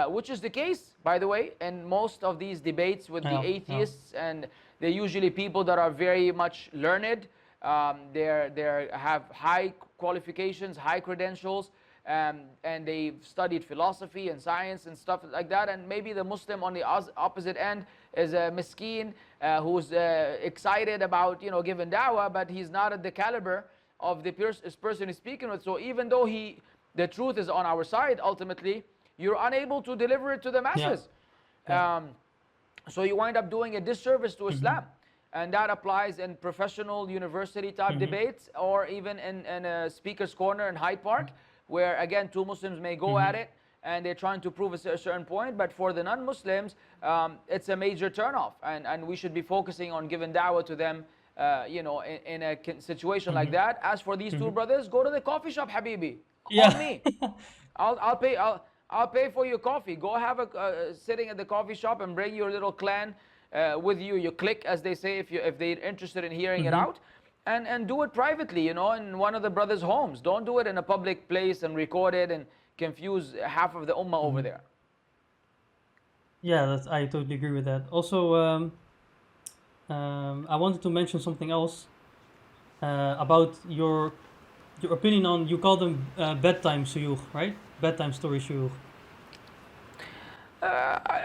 which is the case, by the way, in most of these debates with the atheists, and they're usually people that are very much learned. They have high qualifications, high credentials, and they've studied philosophy and science and stuff like that. And maybe the Muslim on the opposite end is a miskeen who's excited about giving dawah, but he's not at the caliber of the person he's speaking with. So even though the truth is on our side, ultimately, you're unable to deliver it to the masses. So you wind up doing a disservice to Islam. And that applies in professional university type debates, or even in a speaker's corner in Hyde Park, where again two Muslims may go at it, and they're trying to prove a certain point. But for the non-Muslims, it's a major turnoff, and we should be focusing on giving da'wah to them, you know, in a situation like that. As for these two brothers, go to the coffee shop, Habibi. Yeah. On me. I'll pay for your coffee. Go have a sitting at the coffee shop and bring your little clan with you, your clique, as they say, if they're interested in hearing it out, and do it privately, you know, in one of the brothers' homes. Don't do it in a public place and record it and confuse half of the ummah over there. Yeah, I totally agree with that. Also, I wanted to mention something else about your opinion on, you call them bedtime shuyukh, right? Bedtime story shuyukh.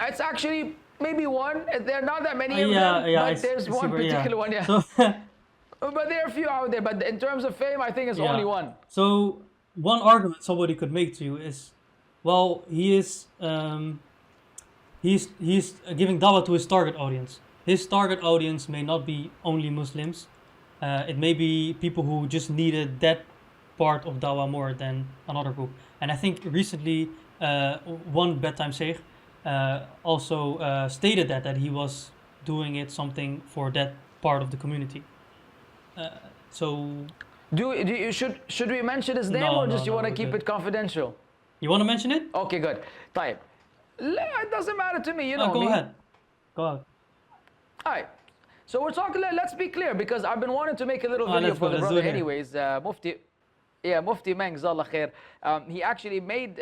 It's actually maybe one. There are not that many of Yeah, them, yeah, but there's one particular one, yeah. So, But there are a few out there. But in terms of fame, I think it's only one. So one argument somebody could make to you is, well, he's giving dawah to his target audience. His target audience may not be only Muslims. It may be people who just needed that part of dawah more than another group. And I think recently one bedtime sheikh also stated that he was doing it something for that part of the community. So should we mention his name, or just you want to keep it confidential? You want to mention it? Okay, good. Type. It doesn't matter to me, you know. Go me. ahead. Go ahead. All right. So we're talking. Let's be clear, because I've been wanting to make a little video for the brother. Anyways, Mufti Menk, Zallah khair. He actually made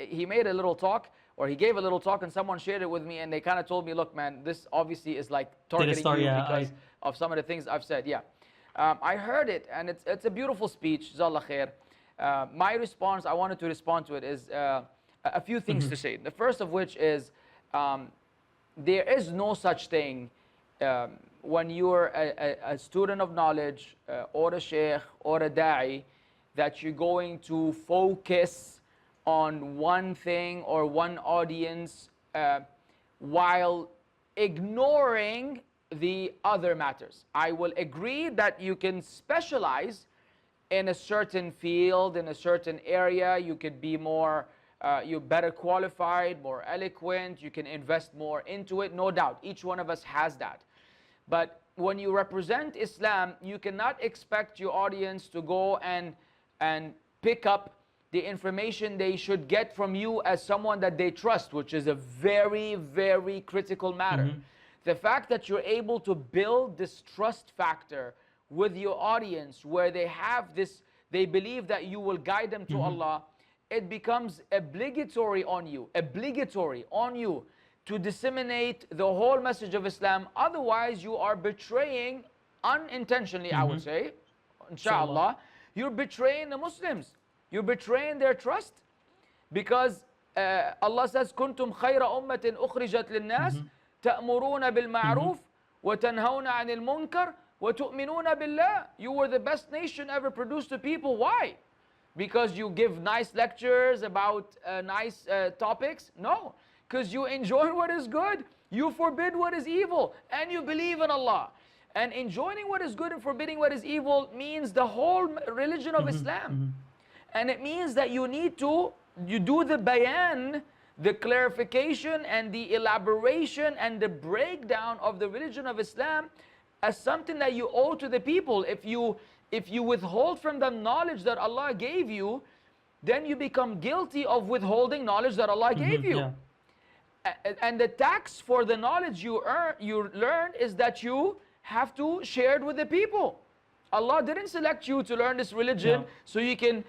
he made a little talk, or he gave a little talk, and someone shared it with me, and they kind of told me, look, man, this obviously is like targeting you because of some of the things I've said. Yeah. I heard it, and it's a beautiful speech, Zallah khair. My response, I wanted to respond to it, is a few things to say. The first of which is, there is no such thing when you're a student of knowledge, or a sheikh, or a da'i, that you're going to focus on one thing or one audience while ignoring the other matters. I will agree that you can specialize in a certain field, in a certain area. You could be more, you're better qualified, more eloquent, you can invest more into it, no doubt. Each one of us has that. But when you represent Islam, you cannot expect your audience to go and pick up the information they should get from you as someone that they trust, which is a very, very critical matter. The fact that you're able to build this trust factor with your audience, where they have this, they believe that you will guide them to Allah, it becomes obligatory on you to disseminate the whole message of Islam. Otherwise, you are betraying, unintentionally, I would say, inshallah, you're betraying the Muslims. You're betraying their trust. Because Allah says, كنتم خير أمة أخرجت للناس تأمرون بالمعروف وتنهون عن المنكر وتؤمنون بالله. You were the best nation ever produced to people. Why? Because you give nice lectures about nice topics? No. Because you enjoy what is good, you forbid what is evil, and you believe in Allah. And enjoining what is good and forbidding what is evil means the whole religion of Islam. And it means that you do the bayan, the clarification and the elaboration and the breakdown of the religion of Islam as something that you owe to the people. If you withhold from them knowledge that Allah gave you, then you become guilty of withholding knowledge that Allah gave you. Yeah. And the tax for the knowledge you learn is that you have to share it with the people. Allah didn't select you to learn this religion so you can,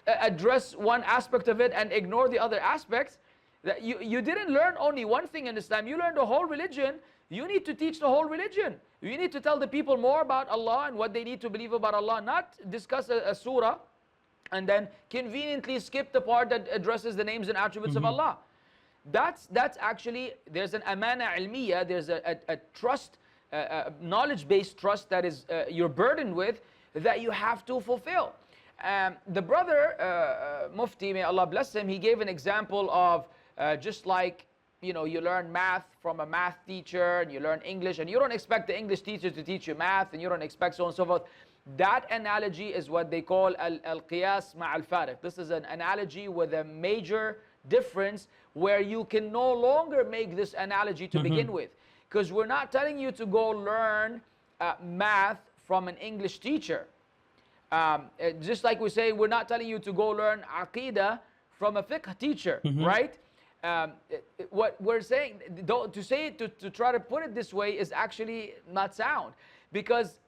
address one aspect of it and ignore the other aspects. That you didn't learn only one thing in Islam. You learned the whole religion. You need to teach the whole religion. You need to tell the people more about Allah and what they need to believe about Allah, not discuss a surah and then conveniently skip the part that addresses the names and attributes of Allah. That's actually, there's an amana ilmiya, there's a trust, knowledge-based trust that is you're burdened with, that you have to fulfill. The brother, Mufti, may Allah bless him, he gave an example of just like, you learn math from a math teacher, and you learn English, and you don't expect the English teacher to teach you math, and you don't expect so on and so forth. That analogy is what they call al-qiyas ma' al-fariq. This is an analogy with a major difference where you can no longer make this analogy to begin with. Because we're not telling you to go learn math from an English teacher. Just like we say, we're not telling you to go learn Akida from a fiqh teacher, right? What we're saying, to say it, to try to put it this way is actually not sound. Because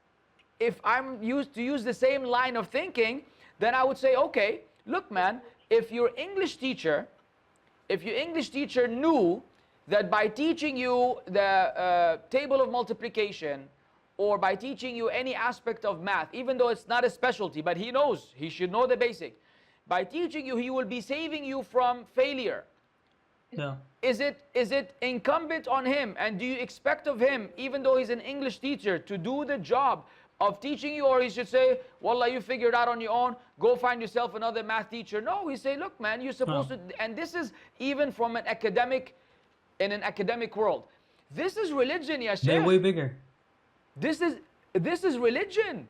if I'm used to use the same line of thinking, then I would say, okay, look man, if your English teacher knew that by teaching you the table of multiplication, or by teaching you any aspect of math, even though it's not a specialty, but he knows, he should know the basic. By teaching you, he will be saving you from failure. Yeah. Is it incumbent on him, and do you expect of him, even though he's an English teacher, to do the job of teaching you, or he should say, wallah, you figure it out on your own, go find yourself another math teacher? No, he say, look man, you're supposed to, and this is even from an academic, in an academic world. This is religion, ya Shaykh. Way bigger. This is religion.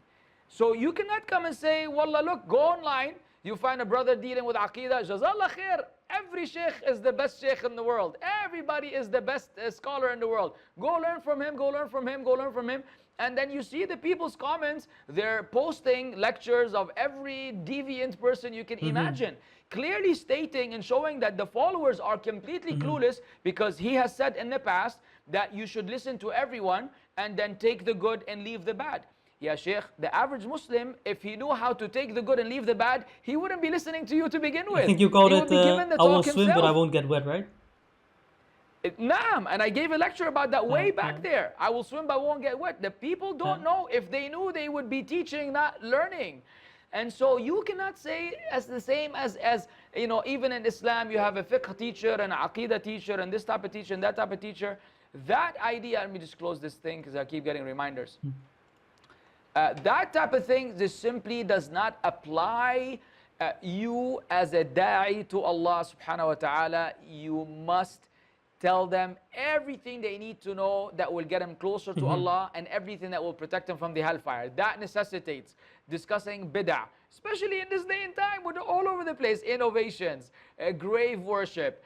So you cannot come and say, wallah, look, go online, you find a brother dealing with Aqidah, Jazallah khair. Every sheikh is the best sheikh in the world. Everybody is the best scholar in the world. Go learn from him, go learn from him, go learn from him. And then you see the people's comments, they're posting lectures of every deviant person you can imagine, clearly stating and showing that the followers are completely clueless, because he has said in the past that you should listen to everyone and then take the good and leave the bad. Yeah, Sheikh, the average Muslim, if he knew how to take the good and leave the bad, he wouldn't be listening to you to begin with. I think you called it, I will swim, himself. but I won't get wet, right? Naam, and I gave a lecture about that way back there. I will swim, but I won't get wet. The people don't know. If they knew, they would be teaching, not learning. And so you cannot say as the same as you know, even in Islam, you have a fiqh teacher and an aqidah teacher and this type of teacher and that type of teacher. That idea, let me just close this thing because I keep getting reminders. That type of thing, this simply does not apply. You as a da'i to Allah subhanahu wa ta'ala, you must tell them everything they need to know that will get them closer to Allah, and everything that will protect them from the hellfire. That necessitates discussing bid'ah, especially in this day and time with all over the place, innovations, grave worship,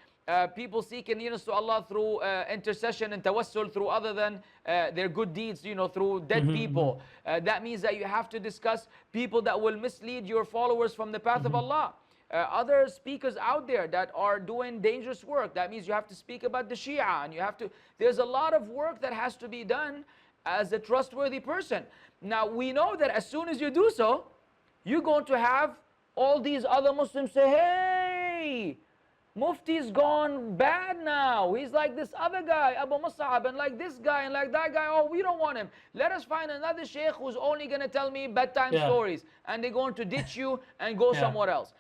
people seeking nearness to Allah through intercession and tawassul through other than their good deeds, you know, through dead people. That means that you have to discuss people that will mislead your followers from the path of Allah. Other speakers out there that are doing dangerous work. That means you have to speak about the Shia, and you have to, there's a lot of work that has to be done as a trustworthy person. Now we know that as soon as you do so, you're going to have all these other Muslims say, hey, Mufti's gone bad now. He's like this other guy, Abu Mussab, and like this guy, and like that guy. Oh, we don't want him. Let us find another sheikh who's only going to tell me bedtime stories. And they're going to ditch you and go somewhere else.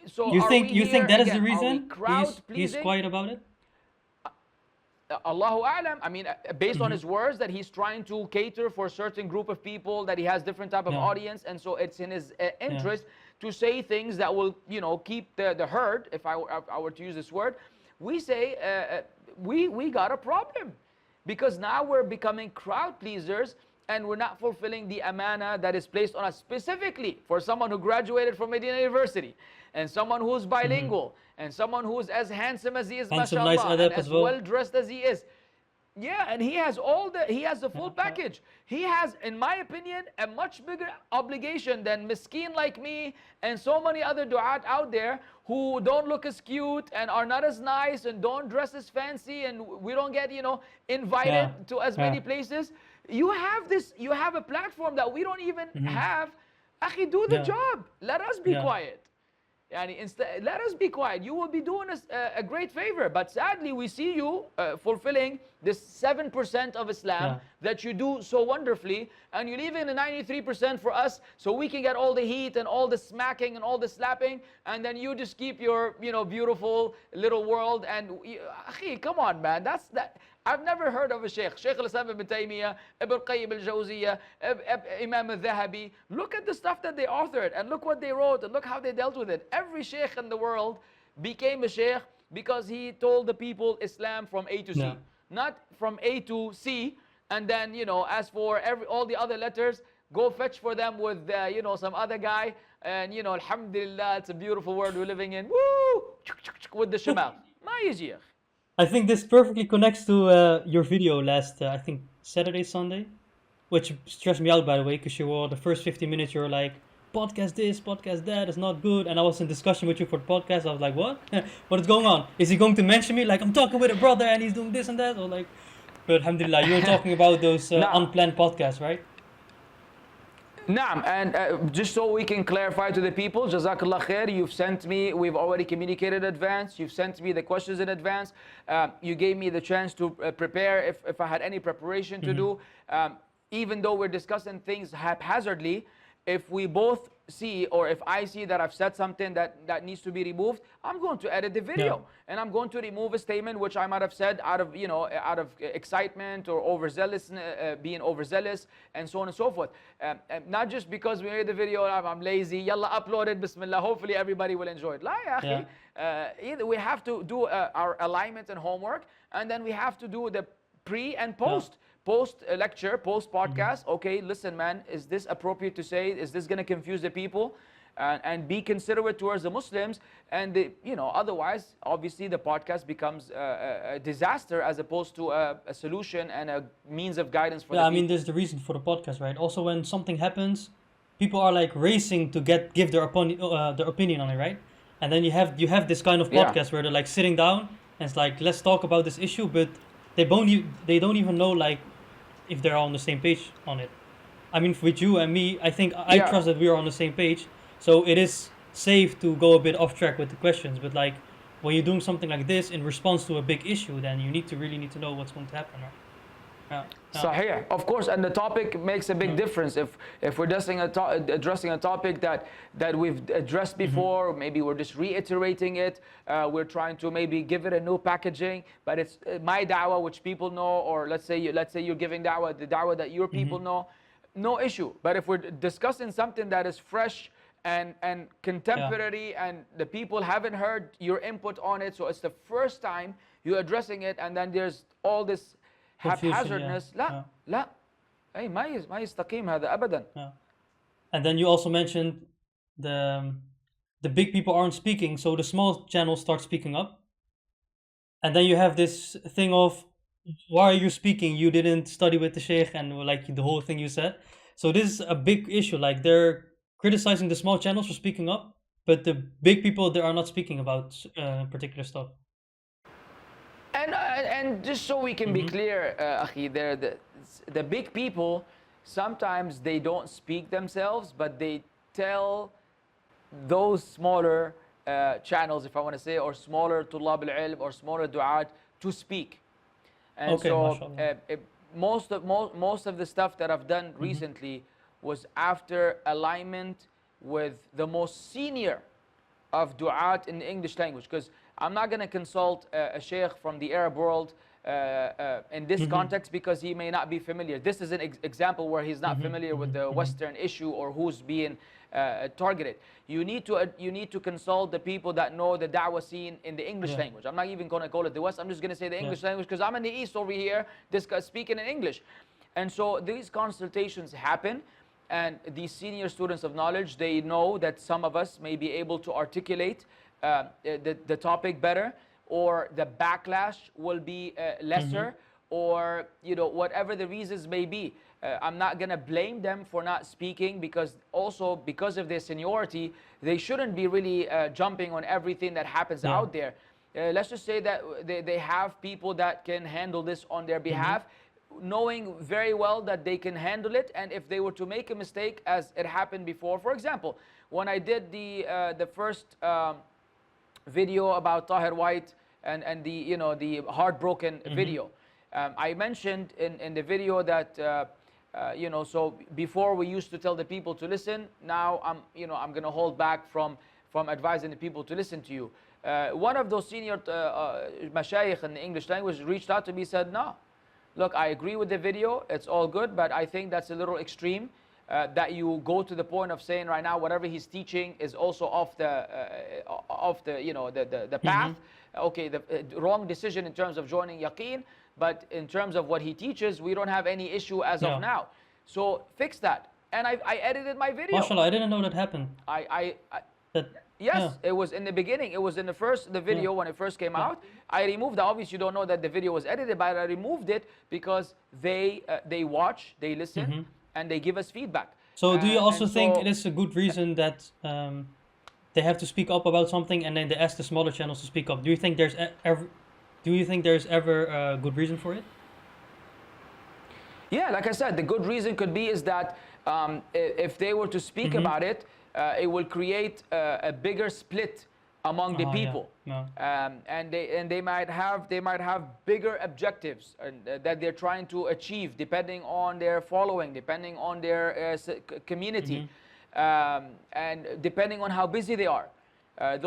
So you think that is the reason he's pleasing? quiet about it? Allahu A'lam. I mean, based on his words, that he's trying to cater for a certain group of people, that he has different type of audience, and so it's in his interest to say things that will, you know, keep the herd, if I were to use this word. We say, we got a problem, because now we're becoming crowd pleasers, and we're not fulfilling the amana that is placed on us, specifically for someone who graduated from Medina University, and someone who's bilingual, and someone who's as handsome as he is, mashallah, nice and as well dressed as he is. Yeah, and he has the full package. He has, in my opinion, a much bigger obligation than miskeen like me and so many other du'at out there who don't look as cute and are not as nice and don't dress as fancy, and we don't get, you know, invited to as many places. You have a platform that we don't even have. Akhi, do the job. Let us be quiet. Instead, let us be quiet. You will be doing us a great favor. But sadly, we see you fulfilling this 7% of Islam that you do so wonderfully, and you leave in the 93% for us, so we can get all the heat and all the smacking and all the slapping, and then you just keep your, you know, beautiful little world. And akhi, come on, man. That's that. I've never heard of a sheikh, Shaykh al-Islam ibn Taymiyyah, Ibn Qayyim al-Jawziyah, Imam al-Dhahabi. Look at the stuff that they authored, and look what they wrote, and look how they dealt with it. Every sheikh in the world became a sheikh because he told the people Islam from A to C. Not from A to C, and then, you know, as for all the other letters, go fetch for them with, some other guy. And, alhamdulillah, it's a beautiful world we're living in. Woo! With the shamal. ما يجي يا أخي. I think this perfectly connects to your video last, I think, Saturday, Sunday, which stressed me out, by the way, because you were the first 15 minutes, you were like, podcast this, podcast that, it's not good. And I was in discussion with you for the podcast. I was like, what? What is going on? Is he going to mention me? Like, I'm talking with a brother and he's doing this and that? Or like, but alhamdulillah, you were talking about those unplanned podcasts, right? Naam, and just so we can clarify to the people, Jazakallah khair, you've sent me, we've already communicated in advance, you've sent me the questions in advance, you gave me the chance to prepare if I had any preparation to do. Even though we're discussing things haphazardly, if we both see, or if I see that I've said something that needs to be removed, I'm going to edit the video, and I'm going to remove a statement which I might have said out of excitement or overzealous, being overzealous, and so on and so forth. Not just because we made the video, I'm lazy, yalla upload it, bismillah, hopefully everybody will enjoy it. La ya akhi, either we have to do our alignment and homework, and then we have to do the pre and post. Post lecture, post podcast. Okay, listen, man, is this appropriate to say? Is this going to confuse the people? And be considerate towards the Muslims. And otherwise, obviously, the podcast becomes a disaster as opposed to a solution and a means of guidance for the people. I mean, there's the reason for the podcast, right? Also, when something happens, people are like racing to give their opinion on it, right? And then you have this kind of podcast where they're like sitting down and it's like, let's talk about this issue, but they don't even know like if they're on the same page on it. I mean, with you and me, I think I trust that we are on the same page. So it is safe to go a bit off track with the questions. But like when you're doing something like this in response to a big issue, then you really need to know what's going to happen, right? Sahih, of course, and the topic makes a big difference. If we're addressing a topic that we've addressed before, maybe we're just reiterating it, we're trying to maybe give it a new packaging, but it's my da'wah which people know, or let's say you're giving da'wah, the da'wah that your people know, no issue. But if we're discussing something that is fresh and contemporary and the people haven't heard your input on it, so it's the first time you're addressing it, and then there's all this haphazardness. لا أي ما يستقيم هذا أبدا. And then you also mentioned the big people aren't speaking, so the small channels start speaking up. And then you have this thing of, why are you speaking? You didn't study with the sheikh, and like the whole thing you said. So this is a big issue. Like they're criticizing the small channels for speaking up, but the big people, they are not speaking about particular stuff. And just so we can be clear, Akhi, the big people, sometimes they don't speak themselves, but they tell those smaller channels, if I want to say, or smaller tulab al-ilm or smaller duat to speak. And most of the stuff that I've done recently was after alignment with the most senior of duat in the English language, because I'm not going to consult a sheikh from the Arab world in this context, because he may not be familiar. This is an example where he's not familiar with the Western issue or who's being targeted. You need to consult the people that know the da'wah scene in the English language. I'm not even going to call it the West. I'm just going to say the English language, because I'm in the East over here, this guy speaking in English. And so these consultations happen, and these senior students of knowledge, they know that some of us may be able to articulate the topic better, or the backlash will be lesser, or whatever the reasons may be. I'm not going to blame them for not speaking, because of their seniority, they shouldn't be really jumping on everything that happens out there. Let's just say that they have people that can handle this on their behalf, knowing very well that they can handle it. And if they were to make a mistake, as it happened before, for example, when I did the first video about Tahir White and the heartbroken video, I mentioned in the video that so before we used to tell the people to listen, now I'm going to hold back from advising the people to listen to you. One of those senior mashayikh in the English language reached out to me, said, no, look, I agree with the video, it's all good, but I think that's a little extreme, that you go to the point of saying right now whatever he's teaching is also off the path. Okay, the wrong decision in terms of joining Yaqeen, but in terms of what he teaches, we don't have any issue as of now. So fix that. and I edited my video. MashaAllah, I didn't know that happened. I That, Yes, yeah. it was in the beginning. It was in the video when it first came out. I removed. Obviously, you don't know that the video was edited, but I removed it because they watch, they listen, and they give us feedback. So do you also and think so- it is a good reason that they have to speak up about something, and then they ask the smaller channels to speak up? Do you think there's ever a good reason for it? Yeah, like I said, the good reason could be is that if they were to speak about it, it will create a bigger split among the Yeah. people, No. and they might have bigger objectives that they're trying to achieve, depending on their following, depending on their community, and depending on how busy they are.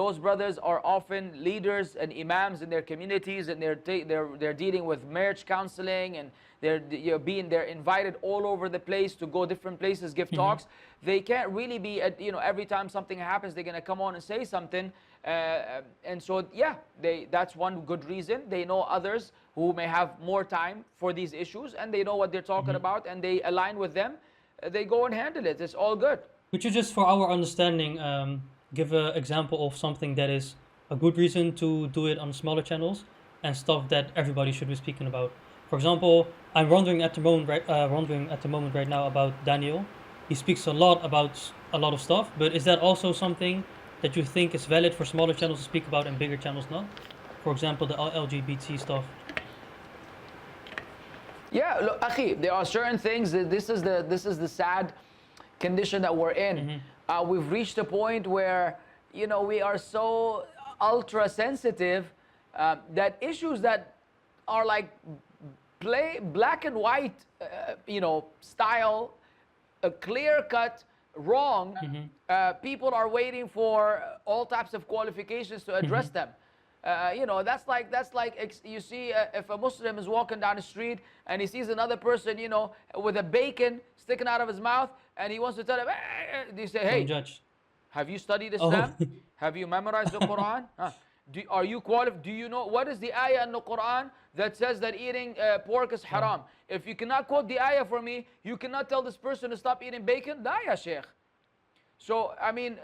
Those brothers are often leaders and imams in their communities, and they're dealing with marriage counseling, and they're invited all over the place to go different places, give talks. They can't really be at, every time something happens they're going to come on and say something, and so yeah, that's one good reason. They know others who may have more time for these issues, and they know what they're talking about, and they align with them. They go and handle it. It's all good. Could you just, for our understanding, give an example of something that is a good reason to do it on smaller channels and stuff that everybody should be speaking about? For example, I'm wondering at the moment right now about Daniel. He speaks a lot about a lot of stuff, but is that also something that you think is valid for smaller channels to speak about and bigger channels not? For example, the LGBT stuff. Yeah, look, Akhi, there are certain things that this is the sad condition that we're in. We've reached a point where we are so ultra sensitive that issues that are like black and white, style, a clear cut wrong. People are waiting for all types of qualifications to address them. That's like you see if a Muslim is walking down the street and he sees another person, with a bacon sticking out of his mouth, and he wants to tell him, they say, hey, Don't judge. have you studied Islam? Have you memorized the Quran? Are you qualified? Do you know what is the ayah in the Quran that says that eating pork is haram? If you cannot quote the ayah for me, you cannot tell this person to stop eating bacon. Da ya sheikh. So I mean,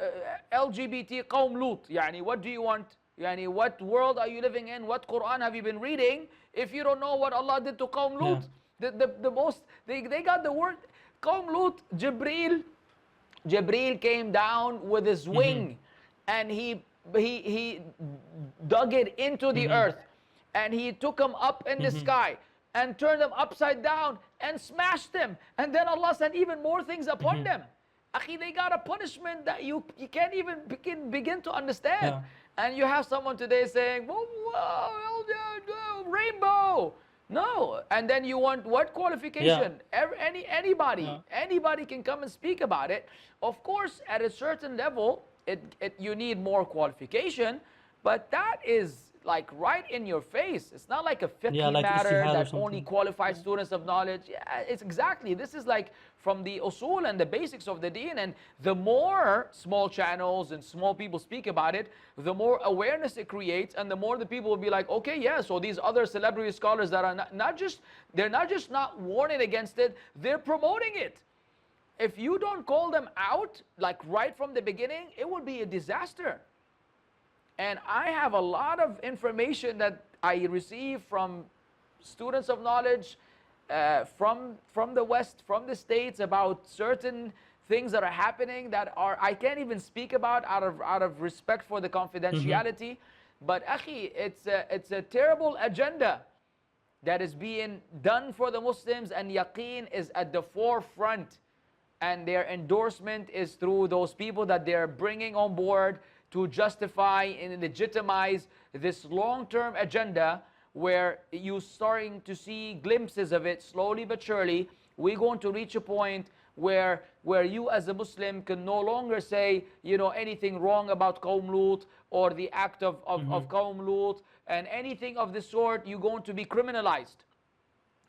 LGBT qawm Lut. Yani, what do you want? Yani, what world are you living in? What Quran have you been reading? If you don't know what Allah did to qawm Lut, the most they got the word qawm Lut. Jibreel came down with his wing, and he dug it into the earth, and he took him up in the sky and turned them upside down and smashed them, and then Allah sent even more things upon them. Akhi, they got a punishment that you can't even begin to understand. And you have someone today saying, rainbow. No. And then you want what qualification? Anybody can come and speak about it. Of course, at a certain level, you need more qualification, but that is like right in your face. It's not like a fiqh like matter ijtihad or that only qualified students of knowledge. Yeah, it's exactly. This is like from the usul and the basics of the deen. And the more small channels and small people speak about it, the more awareness it creates, and the more the people will be like, okay, yeah, so these other celebrity scholars that are not just not warning against it, they're promoting it. If you don't call them out, like right from the beginning, it would be a disaster. And I have a lot of information that I receive from students of knowledge, from the West, from the States, about certain things that are happening that I can't even speak about out of respect for the confidentiality. But akhi, it's a terrible agenda that is being done for the Muslims, and yaqeen is at the forefront, and their endorsement is through those people that they're bringing on board to justify and legitimize this long-term agenda, where you're starting to see glimpses of it slowly but surely. We're going to reach a point where you as a Muslim can no longer say, anything wrong about Qawm Lut or the act of Qawm Lut, and anything of this sort. You're going to be criminalized,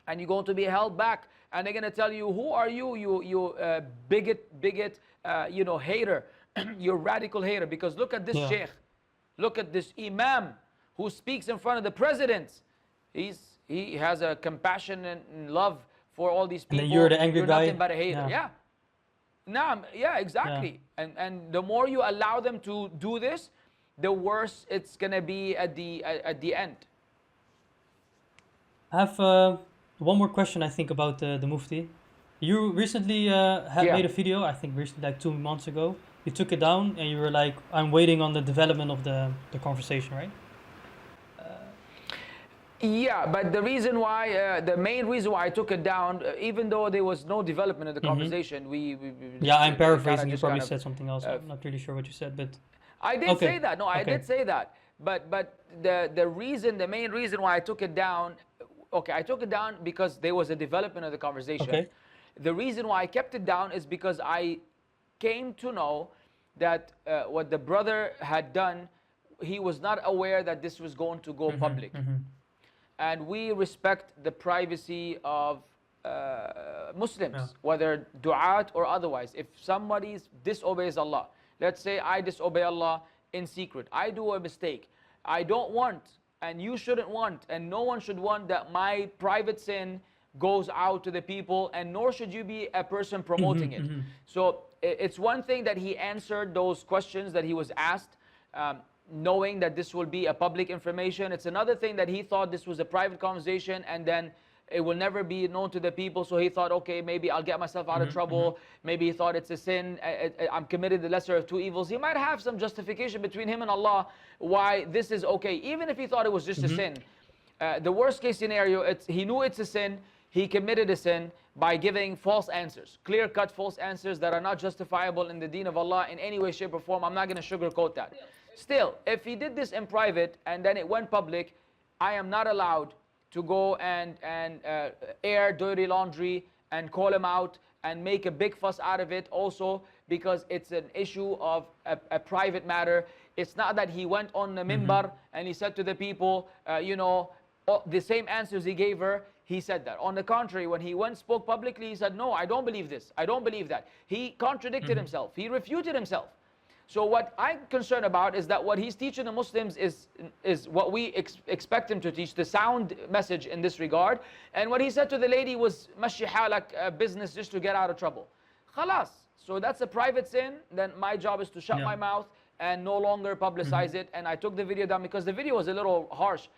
and you're going to be held back, and they're going to tell you, who are you bigot, hater. You're radical hater, because look at this sheikh, look at this imam who speaks in front of the president. He has a compassion and love for all these people. And then you're the angry guy. Nothing but a hater. Yeah. Naam, yeah, exactly. And the more you allow them to do this, the worse it's gonna be at the end. I have one more question, I think, about the Mufti. You recently had Yeah. made a video, I think recently, like 2 months ago. You took it down and you were like, I'm waiting on the development of the conversation, right? Yeah, but the reason why, the main reason why I took it down, even though there was no development in the Mm-hmm. conversation, we Yeah, I'm kind paraphrasing. of You just probably kind of. said something else. I'm not really sure what you said, but I did say okay. that. No, I Okay. did say that. But the main reason why I took it down, okay, I took it down because there was a development of the conversation. Okay. The reason why I kept it down is because I came to know that what the brother had done, he was not aware that this was going to go public. And we respect the privacy of Muslims, Yeah. whether duat or otherwise. If somebody disobeys Allah, let's say I disobey Allah in secret, I do a mistake, I don't want, and you shouldn't want, and no one should want that my private sin goes out to the people, and nor should you be a person promoting it. So it's one thing that he answered those questions that he was asked, knowing that this will be a public information. It's another thing that he thought this was a private conversation and then it will never be known to the people. So he thought, okay, maybe I'll get myself out of trouble. Maybe he thought it's a sin. I'm committed the lesser of two evils. He might have some justification between him and Allah why this is okay. Even if he thought it was just a sin. The worst case scenario, he knew it's a sin. He committed a sin by giving false answers, clear-cut false answers that are not justifiable in the deen of Allah in any way, shape, or form. I'm not going to sugarcoat that. Still, if he did this in private and then it went public, I am not allowed to go and air dirty laundry and call him out and make a big fuss out of it also, because it's an issue of a private matter. It's not that he went on the minbar and he said to the people, you know, the same answers he gave her, he said that. On the contrary, when he spoke publicly, he said, no, I don't believe this. I don't believe that. He contradicted himself. He refuted himself. So what I'm concerned about is that what he's teaching the Muslims is what we expect him to teach, the sound message in this regard. And what he said to the lady was mashi halak, business just to get out of trouble. Khalas. So that's a private sin. Then my job is to shut my mouth and no longer publicize it. And I took the video down because the video was a little harsh.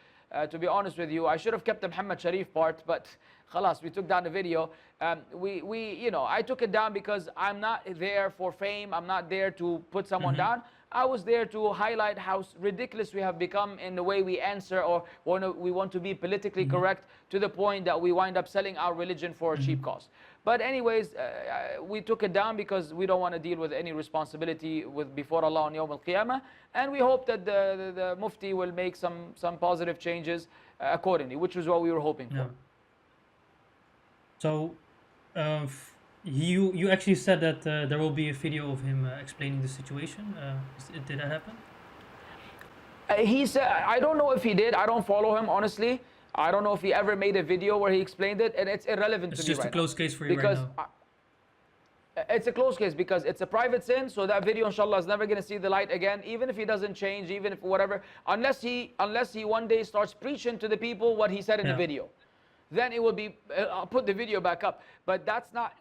To be honest with you, I should have kept the Muhammad Sharif part, but khalas, we took down the video. You know, I took it down because I'm not there for fame. I'm not there to put someone down. I was there to highlight how ridiculous we have become in the way we answer, or we want to be politically correct to the point that we wind up selling our religion for a cheap cost. But anyways, we took it down because we don't want to deal with any responsibility before Allah on Yawm al-Qiyamah. And we hope that the Mufti will make some positive changes accordingly, which is what we were hoping for. So, you actually said that there will be a video of him explaining the situation. Did that happen? He said, I don't know if he did. I don't follow him, honestly. I don't know if he ever made a video where he explained it, and it's irrelevant to me right now. It's just a closed case for you right now. It's a closed case because it's a private sin, so that video, inshallah, is never going to see the light again, even if he doesn't change, even if whatever, unless he one day starts preaching to the people what he said in the video. Then it will be, I'll put the video back up. But that's not,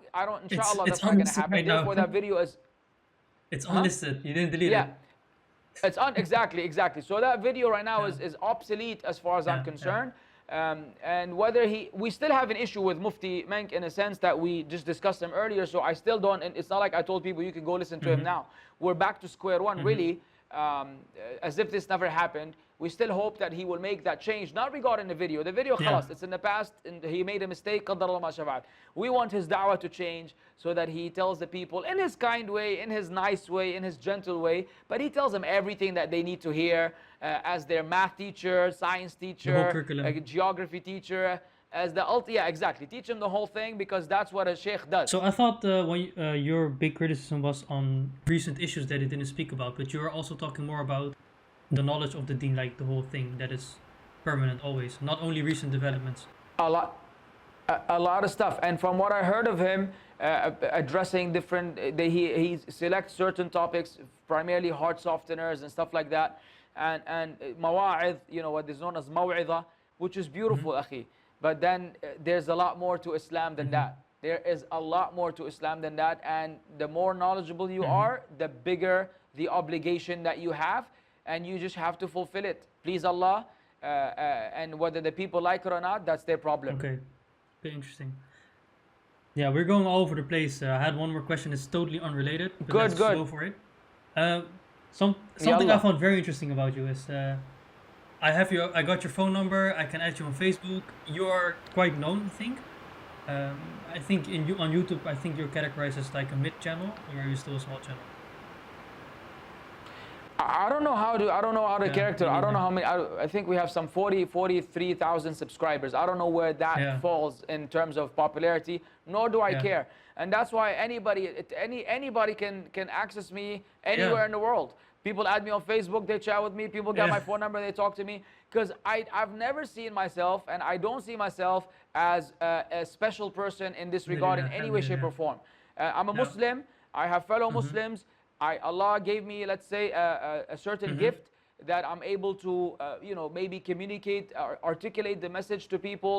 inshallah, that's not going to happen. Right now. Therefore, that video is... It's unlisted. You didn't delete it. Yeah. It's exactly. So that video right now is obsolete as far as I'm concerned. And whether we still have an issue with Mufti Menk in a sense that we just discussed him earlier, so I still don't, and it's not like I told people you can go listen to him now. We're back to square one, really, as if this never happened. We still hope that he will make that change, not regarding the video. The video, khalas, it's in the past, and he made a mistake, qaddar Allah ma shafa'al. We want his da'wah to change so that he tells the people in his kind way, in his nice way, in his gentle way, but he tells them everything that they need to hear as their math teacher, science teacher, geography teacher, as the exactly. Teach him the whole thing because that's what a sheikh does. So I thought your big criticism was on recent issues that he didn't speak about, but you are also talking more about the knowledge of the deen, like the whole thing that is permanent always, not only recent developments. A lot of stuff. And from what I heard of him addressing different, he selects certain topics, primarily heart softeners and stuff like that, and mawa'idh, you know, what is known as maw'idha, which is beautiful, akhi. But then there's a lot more to Islam than that. There is a lot more to Islam than that, and the more knowledgeable you are, the bigger the obligation that you have, and you just have to fulfill it. Please Allah, and whether the people like it or not, that's their problem. Okay, very interesting. Yeah, we're going all over the place. I had one more question. It's totally unrelated, but Good, let's good. go for it. Something I Yallah. found very interesting about you is I got your phone number. I can add you on Facebook. You are quite known, I think. I think on YouTube, I think you're categorized as like a mid channel, or are you still a small channel? I don't know how to Yeah, character. me I don't know neither. how many. I think we have some 43,000 subscribers. I don't know where that Yeah, falls in terms of popularity, nor do I yeah, care. And that's why anybody can access me yeah, anywhere in the world. People add me on Facebook, they chat with me. People got yeah. my phone number, they talk to me. Because I've never seen myself, and I don't see myself as a special person in this regard in any way, shape, or form. I'm a Yeah. Muslim. I have fellow Mm-hmm. Muslims. Allah gave me, let's say, a certain Mm-hmm. gift that I'm able to, maybe communicate or articulate the message to people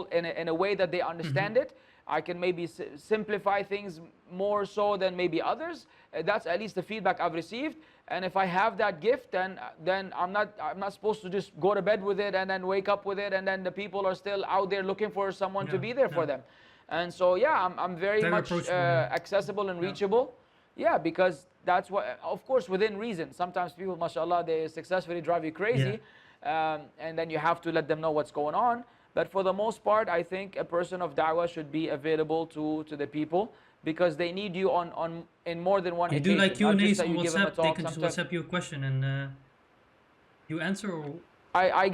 in a way that they understand it. I can maybe simplify things more so than maybe others. That's at least the feedback I've received. And if I have that gift, then I'm not supposed to just go to bed with it and then wake up with it, and then the people are still out there looking for someone to Yeah, be there for yeah. them. And so yeah, I'm very Very much approachable. Yeah, accessible and yeah, reachable. Yeah, because that's what, of course, within reason. Sometimes people, mashallah, they successfully drive you yeah. crazy, and then you have to let them know what's going on. But for the most part, I think a person of da'wah should be available to the people, because they need you in more than one You do like occasion. Not just Q&As that on you give them a WhatsApp. They talk. can just Sometimes WhatsApp you a question and you answer, or I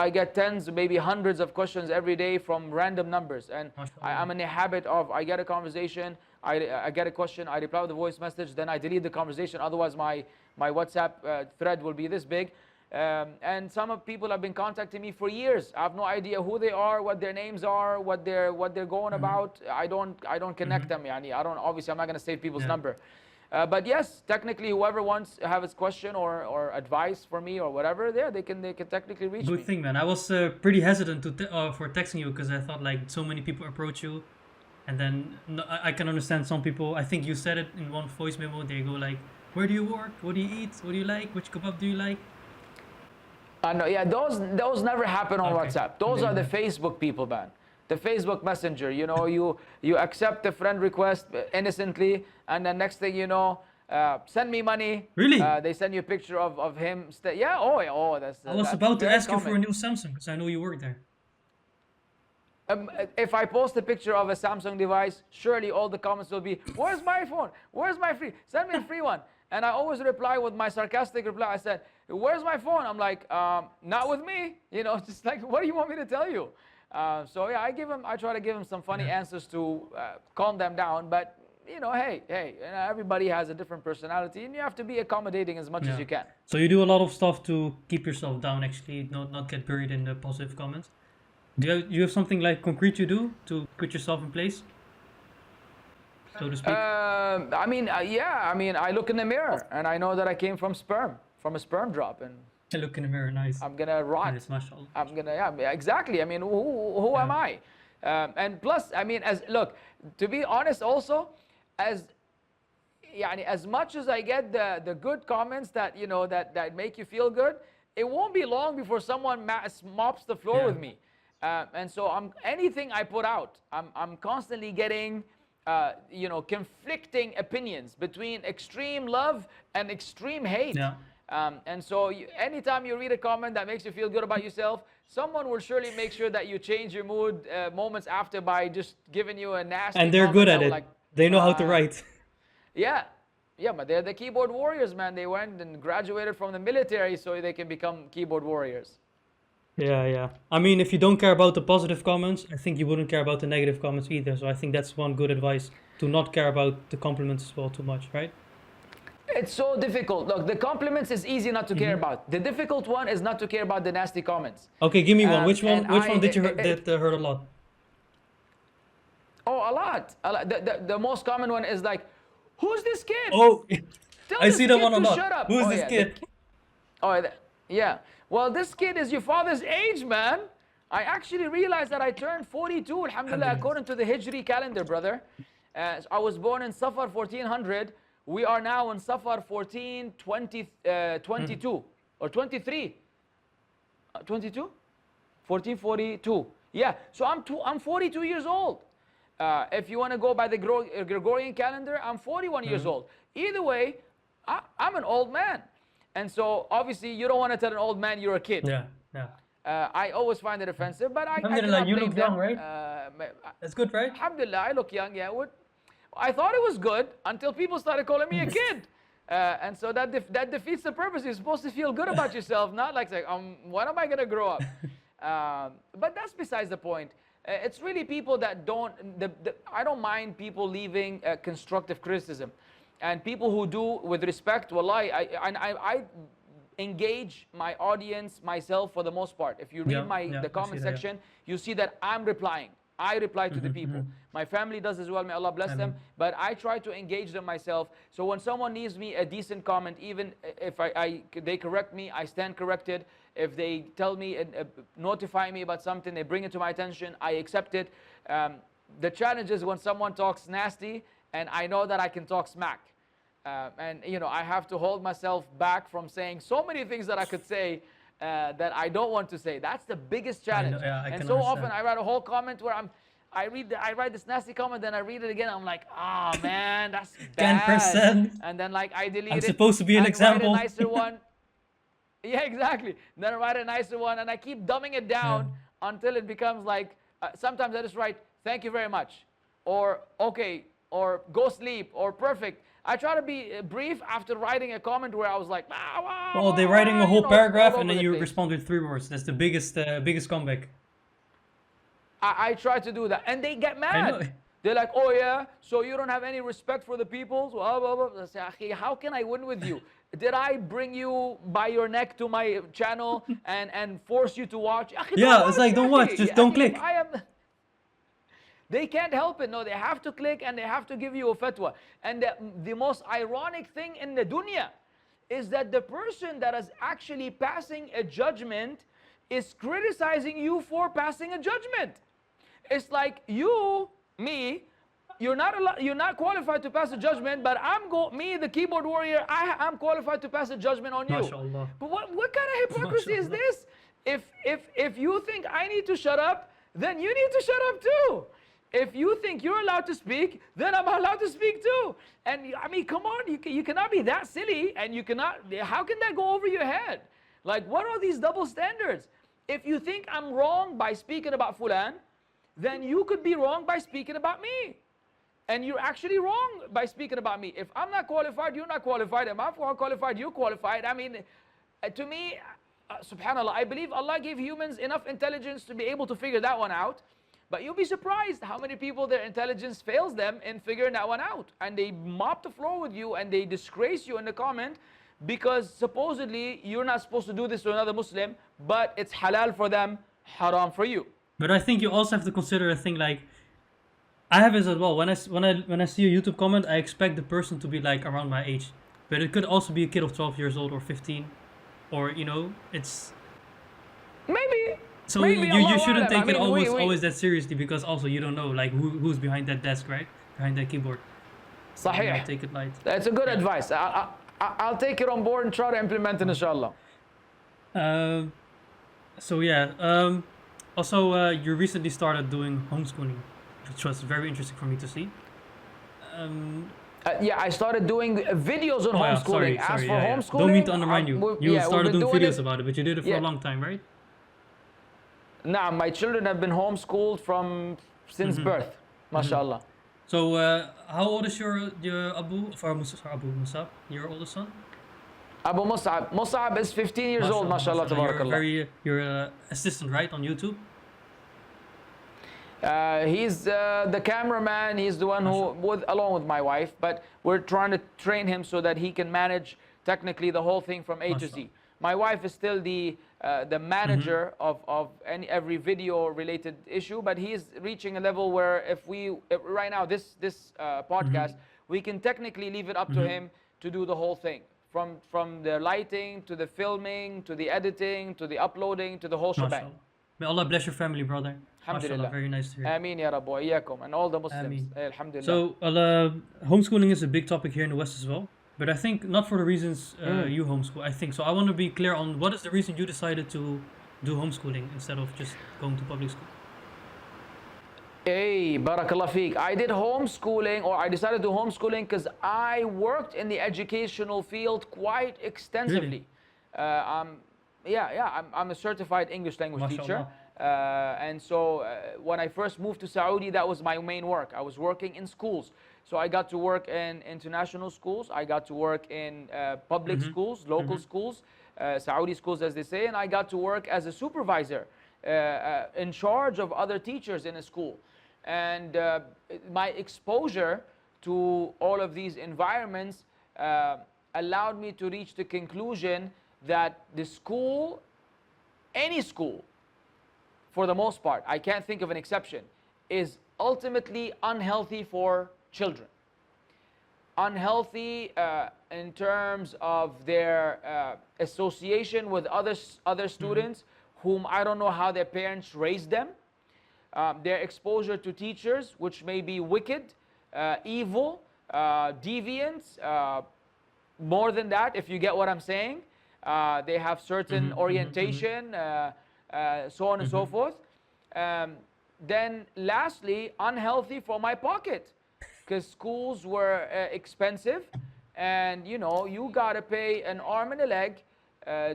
get tens, maybe hundreds of questions every day from random numbers, and mashallah. I'm in a habit of, I get a conversation, I get a question, I reply with a voice message, then I delete the conversation. Otherwise, my WhatsApp thread will be this big. And some of people have been contacting me for years. I have no idea who they are, what their names are, what they're going about. I don't connect them. Yani, obviously I'm not going to save people's Yeah. number. But yes, technically, whoever wants to have his question or advice for me or whatever, they can technically reach Good me. thing, man. I was pretty hesitant for texting you because I thought like so many people approach you, and then I can understand some people. I think you said it in one voice memo. They go like, "Where do you work? What do you eat? What do you like? Which kebab do you like?" No, yeah, those never happen on Okay. WhatsApp. Those They are the never. Facebook people, man. The Facebook Messenger. You accept the friend request innocently, and then next thing you know, send me money. Really? They send you a picture of him. Yeah. Oh, I was that's about to very ask you for a common. new Samsung because I know you work there. If I post a picture of a Samsung device, surely all the comments will be, "Where's my phone? Where's my free? Send me a free one." And I always reply with my sarcastic reply. I said, "Where's my phone?" I'm like, "Not with me." Just like, what do you want me to tell you? So yeah, I try to give them some funny Yeah. answers to calm them down. But hey, everybody has a different personality, and you have to be accommodating as much as Yeah. you can. So you do a lot of stuff to keep yourself down, actually, not get buried in the positive comments. Do you have something like concrete you do to put yourself in place, so to speak? I look in the mirror and I know that I came from a sperm drop, and I look in the mirror, nice. I'm gonna rot. Nice, mashallah. Yeah, exactly. I mean, who am Yeah. I? And plus, I mean, to be honest, also, as much as I get the good comments that that make you feel good, it won't be long before someone mops the floor Yeah. with me. And so anything I put out, I'm constantly getting conflicting opinions between extreme love and extreme hate. Yeah. And so anytime you read a comment that makes you feel good about yourself, someone will surely make sure that you change your mood moments after by just giving you a nasty And they're comment good that at will, it. like, They know how to write. yeah, but they're the keyboard warriors, man. They went and graduated from the military so they can become keyboard warriors. Yeah. I mean, if you don't care about the positive comments, I think you wouldn't care about the negative comments either. So I think that's one good advice, to not care about the compliments as well too much, right? It's so difficult. Look, the compliments is easy not to care about. The difficult one is not to care about the nasty comments. Okay, give me one. Which one? and Which I- one did you it- that hurt a lot? Oh, a lot. The most common one is like, "Who's this kid? Oh, Tell I this see that kid one a to lot. shut up." Who's Oh, this yeah, kid? yeah. Well, this kid is your father's age, man. I actually realized that I turned 42, alhamdulillah, according to the Hijri calendar, brother. I was born in Safar 1400. We are now in Safar 1422 or 23. 22? 1442. Yeah, so I'm 42 years old. If you want to go by the Gregorian calendar, I'm 41 years old. Either way, I'm an old man. And so obviously you don't want to tell an old man you're a kid. Yeah, yeah. I always find it offensive, but I Alhamdulillah, you blame look young, them. right? That's good, right? Alhamdulillah, I look young, yeah. I thought it was good until people started calling me a kid. And so that defeats the purpose. You're supposed to feel good about yourself, not like when am I going to grow up? But that's besides the point. It's really people that don't, I don't mind people leaving constructive criticism. And people who do with respect, wallahi, I engage my audience myself for the most part. If you read the comment section, you see that I'm replying. I reply to the people. My family does as well, may Allah bless them. But I try to engage them myself. So when someone leaves me a decent comment, even if they correct me, I stand corrected. If they tell me, notify me about something, they bring it to my attention, I accept it. The challenge is when someone talks nasty, and I know that I can talk smack. And you know, I have to hold myself back from saying so many things that I could say that I don't want to say. That's the biggest challenge. I and can so understand. often I write a whole comment where I write this nasty comment, then I read it again. I'm like, oh man, that's bad. 10%. And then like I delete it. I'm supposed to be an example. Write a nicer one. Yeah, exactly. Then I write a nicer one, and I keep dumbing it down until it becomes like. Sometimes I just write, "Thank you very much," or "Okay," or "Go sleep," or "Perfect." I try to be brief after writing a comment where I was like, well, they're writing a whole paragraph and then you place. respond with 3 words. That's the biggest comeback. I try to do that, and they get mad. They're like, oh yeah, so you don't have any respect for the people? Blah, blah, blah. I say, "Akhi, how can I win with you? Did I bring you by your neck to my channel and force you to watch?" Akhi, yeah, it's like, don't watch, just don't click. They can't help it. No, they have to click and they have to give you a fatwa. And the most ironic thing in the dunya is that the person that is actually passing a judgment is criticizing you for passing a judgment. It's like me, you're not qualified to pass a judgment, but me, the keyboard warrior, I'm qualified to pass a judgment on you. MashaAllah. But what kind of hypocrisy is this? If you think I need to shut up, then you need to shut up too. If you think you're allowed to speak, then I'm allowed to speak too. And I mean, come on, you cannot be that silly, and you cannot, how can that go over your head? Like, what are these double standards? If you think I'm wrong by speaking about Fulan, then you could be wrong by speaking about me. And you're actually wrong by speaking about me. If I'm not qualified, you're not qualified. If I'm qualified, you're qualified. I mean, to me, subhanAllah, I believe Allah gave humans enough intelligence to be able to figure that one out. But you'll be surprised how many people their intelligence fails them in figuring that one out. And they mop the floor with you and they disgrace you in the comment because supposedly you're not supposed to do this to another Muslim, but it's halal for them, haram for you. But I think you also have to consider a thing like, I have this as well. When I see a YouTube comment, I expect the person to be like around my age. But it could also be a kid of 12 years old or 15. Or, you know, it's... Maybe. So you shouldn't take it always that seriously, because also you don't know like who's behind that desk, right? Behind that keyboard. Sahih. Take it light. That's a good advice. I'll take it on board and try to implement it, inshallah. So yeah. Also, you recently started doing homeschooling, which was very interesting for me to see. Yeah, I started doing videos on homeschooling. Sorry, homeschooling, don't mean to undermine you. You started doing videos about it, but you did it for a long time, right? Nah, my children have been homeschooled since birth, mashallah. So, how old is your Abu Mussab, your oldest son? Abu Mussab. Mussab is 15 years old, mashallah, tabarakallah. You're an assistant, right, on YouTube? He's the cameraman. He's the one along with my wife, but we're trying to train him so that he can manage technically the whole thing from A to Z. My wife is still the manager of every video related issue, but he's reaching a level where if right now this podcast, we can technically leave it up to him to do the whole thing, from the lighting to the filming to the editing to the uploading to the whole shebang. May Allah bless your family, brother. MashaAllah, Alhamdulillah. very nice to hear. Ameen ya Rabbi wa iyyakum, and all the Muslims. Ameen. Alhamdulillah. So, homeschooling is a big topic here in the West as well, but I think not for the reasons you homeschool. I think so. I want to be clear on what is the reason you decided to do homeschooling instead of just going to public school. Hey, barakallah feek. I did homeschooling, or I decided to do homeschooling because I worked in the educational field quite extensively. I'm a certified English language teacher. And so when I first moved to Saudi, that was my main work. I was working in schools. So I got to work in international schools. I got to work in public schools, local schools, Saudi schools as they say. And I got to work as a supervisor in charge of other teachers in a school. And my exposure to all of these environments allowed me to reach the conclusion that the school, any school, for the most part, I can't think of an exception, is ultimately unhealthy for children. Unhealthy in terms of their association with other students whom I don't know how their parents raised them. Their exposure to teachers, which may be wicked, evil, deviant, more than that, if you get what I'm saying. They have certain orientation, so on and so forth. Then lastly, unhealthy for my pocket, because schools were expensive, and you gotta pay an arm and a leg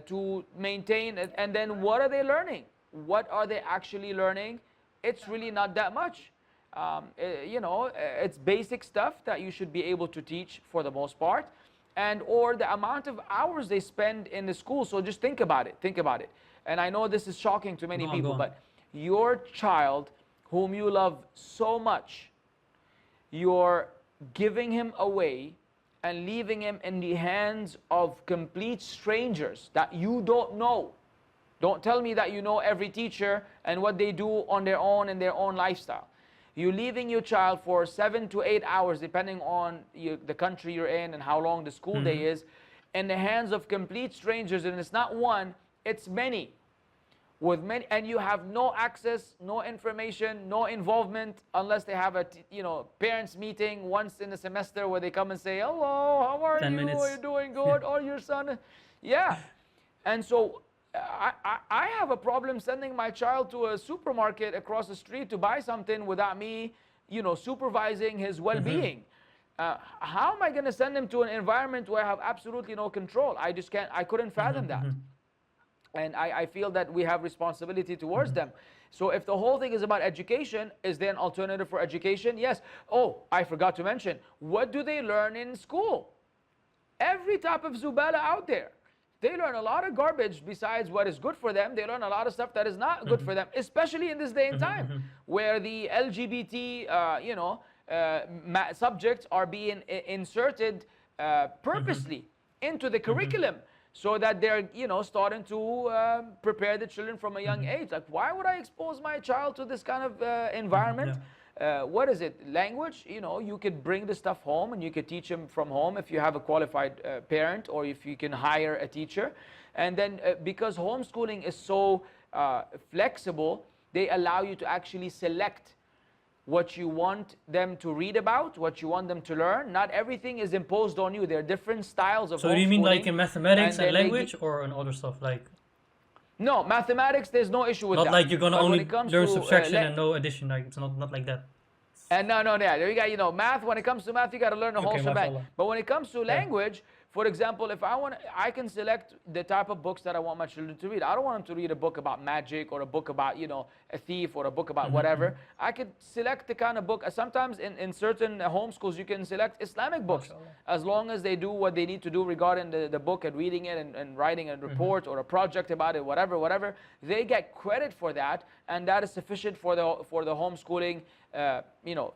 to maintain it. And then what are they learning? What are they actually learning? It's really not that much. It's basic stuff that you should be able to teach for the most part, and or the amount of hours they spend in the school. So just think about it. And I know this is shocking to many people, but your child whom you love so much, you're giving him away and leaving him in the hands of complete strangers that you don't know. Don't tell me that you know every teacher and what they do on their own and their own lifestyle. You're leaving your child for 7 to 8 hours, depending on the country you're in and how long the school day is, in the hands of complete strangers. And it's not one, it's many. With many, and you have no access, no information, no involvement, unless they have a parents meeting once in a semester where they come and say, hello, how are 10 you? minutes. Are you doing good? Or your son? Yeah. And so I have a problem sending my child to a supermarket across the street to buy something without me, supervising his well-being. How am I going to send him to an environment where I have absolutely no control? I just can't. I couldn't fathom that. And I feel that we have responsibility towards them. So if the whole thing is about education, is there an alternative for education? Yes. Oh, I forgot to mention, what do they learn in school? Every type of zubala out there. They learn a lot of garbage besides what is good for them. They learn a lot of stuff that is not good for them, especially in this day and time, where the LGBT, subjects are being inserted purposely into the curriculum, so that they're, starting to prepare the children from a young age. Like, why would I expose my child to this kind of environment? What is it? Language, you could bring the stuff home and you could teach them from home if you have a qualified parent, or if you can hire a teacher. And then because homeschooling is so flexible, they allow you to actually select what you want them to read about, what you want them to learn. Not everything is imposed on you. There are different styles of homeschooling. So do you mean like in mathematics and language, or in other stuff like? No, mathematics, there's no issue with that. Not like you're gonna only learn subtraction and no addition. Like it's not like that. And no, yeah. You got, math. When it comes to math, you got to learn the whole shebang. But when it comes to language, for example, if I can select the type of books that I want my children to read. I don't want them to read a book about magic, or a book about, a thief, or a book about whatever. I could select the kind of book. Sometimes in certain homeschools, you can select Islamic books, as long as they do what they need to do regarding the book and reading it and writing a report or a project about it, whatever. They get credit for that, and that is sufficient for the homeschooling,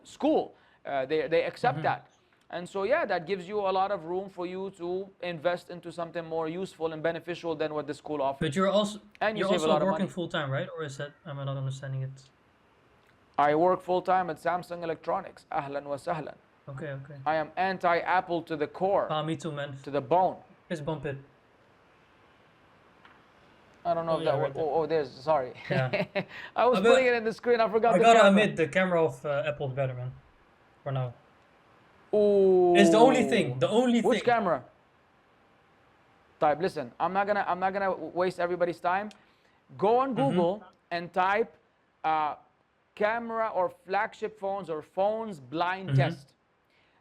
school. They accept that. And so, that gives you a lot of room for you to invest into something more useful and beneficial than what the school offers. But you're also working working full time, right? Or is that, am I not understanding it? I work full time at Samsung Electronics. Ahlan wa sahlan. Okay. I am anti-Apple to the core. Me too, man. To the bone. Let's bump it. I don't know Oh if yeah, that. right there. There's. Sorry. Yeah. I was putting it in the screen. I forgot I the gotta camera. admit, the camera of Apple's better, man. For now, it's the only thing. Ooh. The only Which thing. camera? Type. Listen, I'm not gonna waste everybody's time. Go on Google and type camera or flagship phones or phones blind test.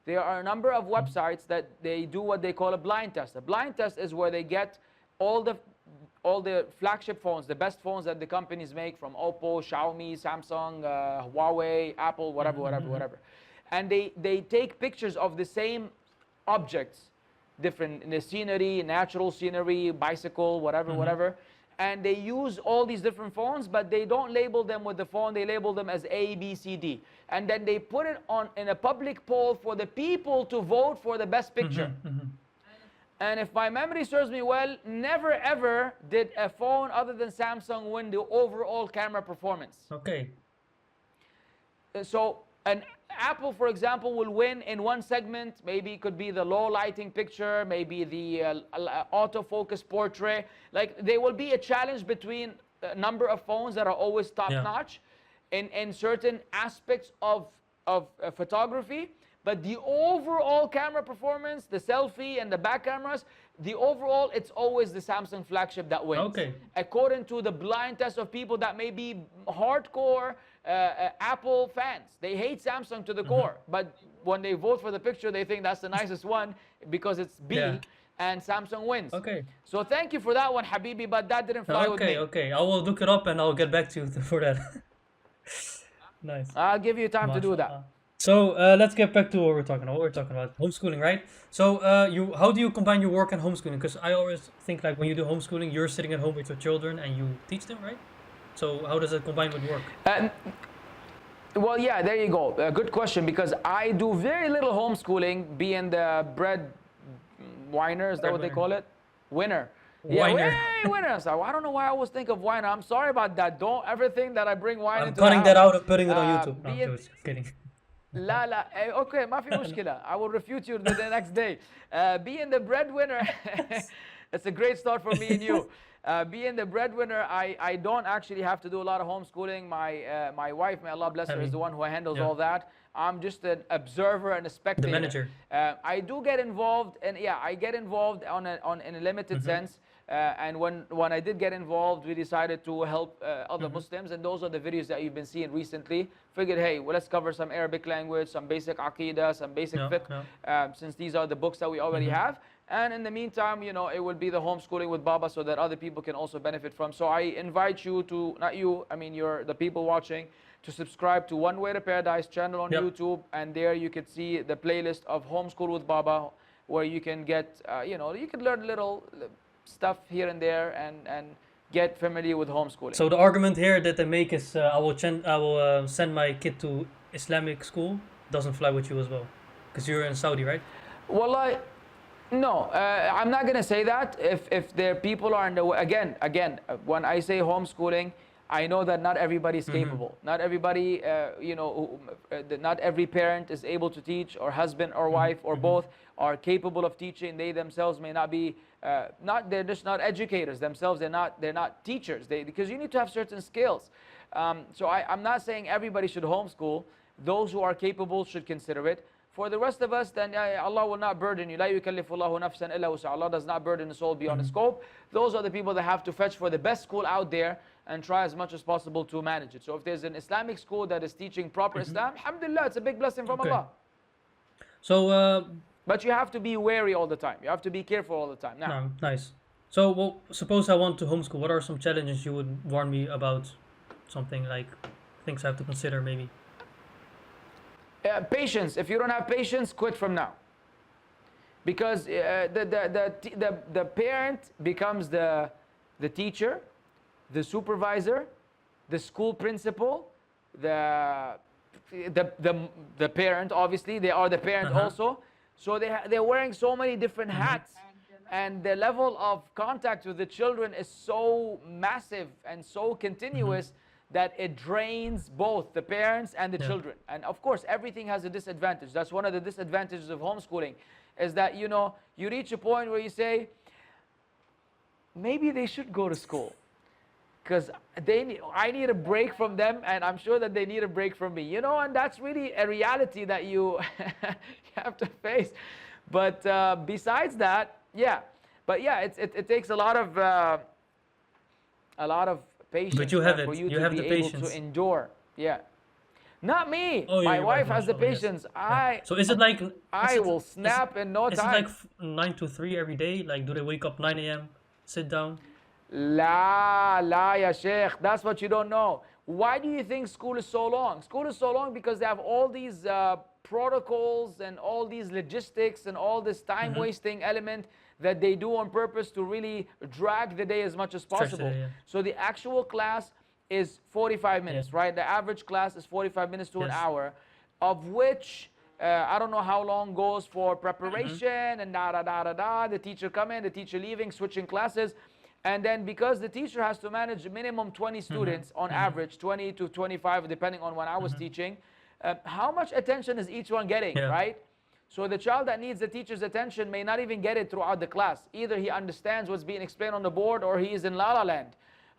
There are a number of websites that they do what they call a blind test. A blind test is where they get all the flagship phones, the best phones that the companies make, from Oppo, Xiaomi, Samsung, Huawei, Apple, whatever. And they take pictures of the same objects, different in the scenery, natural scenery, bicycle, whatever. And they use all these different phones, but they don't label them with the phone. They label them as A, B, C, D. And then they put it on in a public poll for the people to vote for the best picture. And if my memory serves me well, never ever did a phone other than Samsung win the overall camera performance. Okay. So an Apple, for example, will win in one segment. Maybe it could be the low lighting picture, maybe the autofocus portrait. Like, there will be a challenge between a number of phones that are always top notch in certain aspects of photography. But the overall camera performance, the selfie and the back cameras, the overall, it's always the Samsung flagship that wins. Okay. According to the blind test of people that may be hardcore Apple fans. They hate Samsung to the core. But when they vote for the picture, they think that's the nicest one because it's B. And Samsung wins. Okay. So thank you for that one, Habibi, but that didn't fly with me. Okay. I will look it up and I'll get back to you for that. Nice. I'll give you time to do that. So let's get back to what we're talking about. Homeschooling, right? So how do you combine your work and homeschooling? Because I always think, like, when you do homeschooling, you're sitting at home with your children and you teach them, right? So how does it combine with work? Well, yeah, there you go. Good question, because I do very little homeschooling, being the bread whiner. Is that what they call it? Winner. Whiner. Yeah, winner. So I don't know why I always think of whiner. I'm sorry about that. Don't ever think that I bring wine I'm into cutting the that house. out and putting it on YouTube. No, I'm just kidding. لا لا okay, ما في مشكلة. I will refute you the next day. Being the breadwinner, it's a great start for me and you. Being the breadwinner, I don't actually have to do a lot of homeschooling. My wife, may Allah bless her, is the one who handles all that. I'm just an observer and a spectator. The manager. I do get involved, and I get involved in a limited sense. And when I did get involved, we decided to help other Muslims, and those are the videos that you've been seeing recently. Figured, hey, well, let's cover some Arabic language, some basic Akida, some basic fiqh, since these are the books that we already have. And in the meantime, it will be the homeschooling with Baba, so that other people can also benefit from. So I invite you to, not you, I mean the people watching, to subscribe to One Way to Paradise channel on YouTube, and there you could see the playlist of Homeschool with Baba, where you can get, you can learn little stuff here and there and get familiar with homeschooling. So the argument here that they make is I will send my kid to Islamic school doesn't fly with you as well, because you're in Saudi, right? Well, no, I'm not gonna say that. If there people are in the again, when I say homeschooling, I know that not everybody is capable. Not everybody, not every parent is able to teach, or husband or wife or both are capable of teaching. They themselves may not be, they're just not educators themselves. They're not teachers. Because you need to have certain skills. So I'm not saying everybody should homeschool. Those who are capable should consider it. For the rest of us, then Allah will not burden you. لا يكلف الله نفسا إلا وسعها. Allah does not burden the soul beyond its scope. Those are the people that have to fetch for the best school out there and try as much as possible to manage it. So if there's an Islamic school that is teaching proper Islam, alhamdulillah, it's a big blessing from Allah. So, but you have to be wary all the time. You have to be careful all the time. Now, nice. So, well, suppose I want to homeschool. What are some challenges you would warn me about? Something like things I have to consider, maybe. Patience. If you don't have patience, quit from now. Because the parent becomes the teacher, the supervisor, the school principal, the parent. Obviously, they are the parent also. So they're wearing so many different hats, and the level of contact with the children is so massive and so continuous that it drains both the parents and the children. And of course, everything has a disadvantage. That's one of the disadvantages of homeschooling, is that you reach a point where you say, maybe they should go to school. because I need a break from them, and I'm sure that they need a break from me, and that's really a reality that you have to face. But besides that, yeah, but yeah, it takes a lot of But patience, you have man, for it. you You to have be the able to patience. endure. Yeah, not me. Oh, My you're right, wife has the mashallah, yes. patience. Yeah. So is it like is I it will is snap in no is it like time. 9 to 3 every day? Like do they wake up 9 a.m., sit down? La, ya sheikh. That's what you don't know. Why do you think school is so long? School is so long because they have all these protocols and all these logistics and all this time Mm-hmm. wasting element that they do on purpose to really drag the day as much as Stretch the possible. day, yeah. So the actual class is 45 Yeah. minutes, right? The average class is 45 minutes to an Yes. hour, of which I don't know how long goes for Mm-hmm. preparation and da da da da da. The teacher come in, the teacher leaving, switching classes. And then because the teacher has to manage minimum 20 Mm-hmm. students on Mm-hmm. average, 20 to 25, depending on when I was Mm-hmm. teaching, how much attention is each one getting, Yeah. right? So the child that needs the teacher's attention may not even get it throughout the class. Either he understands what's being explained on the board or he is in la la land.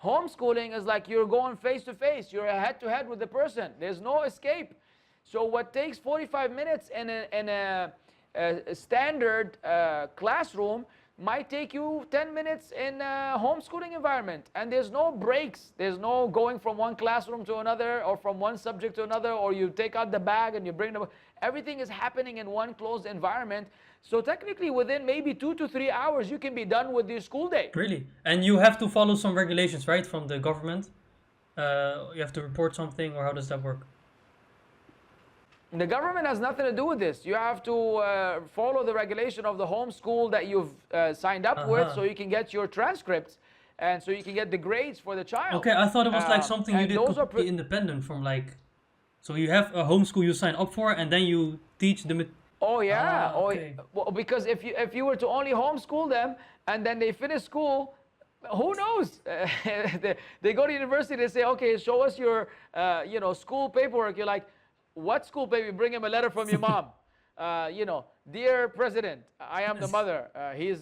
Homeschooling is like you're going face to face, you're head to head with the person. There's no escape. So what takes 45 minutes in a standard classroom might take you 10 minutes in a homeschooling environment. And there's no breaks. There's no going from one classroom to another or from one subject to another, or you take out the bag and you bring the... Everything is happening in one closed environment. So technically within maybe 2 to 3 hours, you can be done with your school day. Really? And you have to follow some regulations, right, from the government? You have to report something, or how does that work? The government has nothing to do with this. You have to follow the regulation of the homeschool that you've signed up with, Uh-huh. so you can get your transcripts and so you can get the grades for the child. Okay, I thought it was like something you And did those are completely independent from like. So you have a homeschool you sign up for, and then you teach the. Oh yeah, Ah, okay. well, because if you were to only homeschool them and then they finish school, who knows? They go to university. They say, okay, show us your school paperwork. You're like, what school paper? Bring him a letter from your mom. Dear president, I am the mother. He's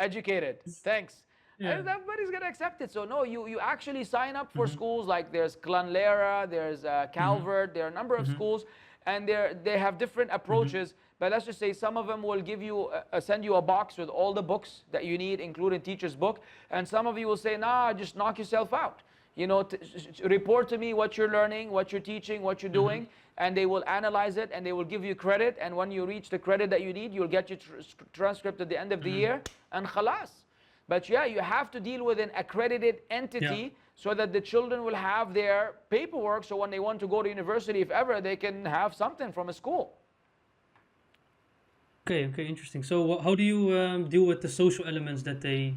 educated. Thanks. Yeah. And everybody's gonna accept it. So no, you actually sign up for schools like there's Clanlera, there's Calvert, there are a number of schools, and they have different approaches. But let's just say some of them will give you send you a box with all the books that you need, including teacher's book, and some of you will say, nah, just knock yourself out. Report to me what you're learning, what you're teaching, what you're doing, and they will analyze it and they will give you credit. And when you reach the credit that you need, you'll get your transcript at the end of the year, and khalas. But yeah, you have to deal with an accredited entity so that the children will have their paperwork. So when they want to go to university, if ever, they can have something from a school. Okay, interesting. So how do you deal with the social elements that they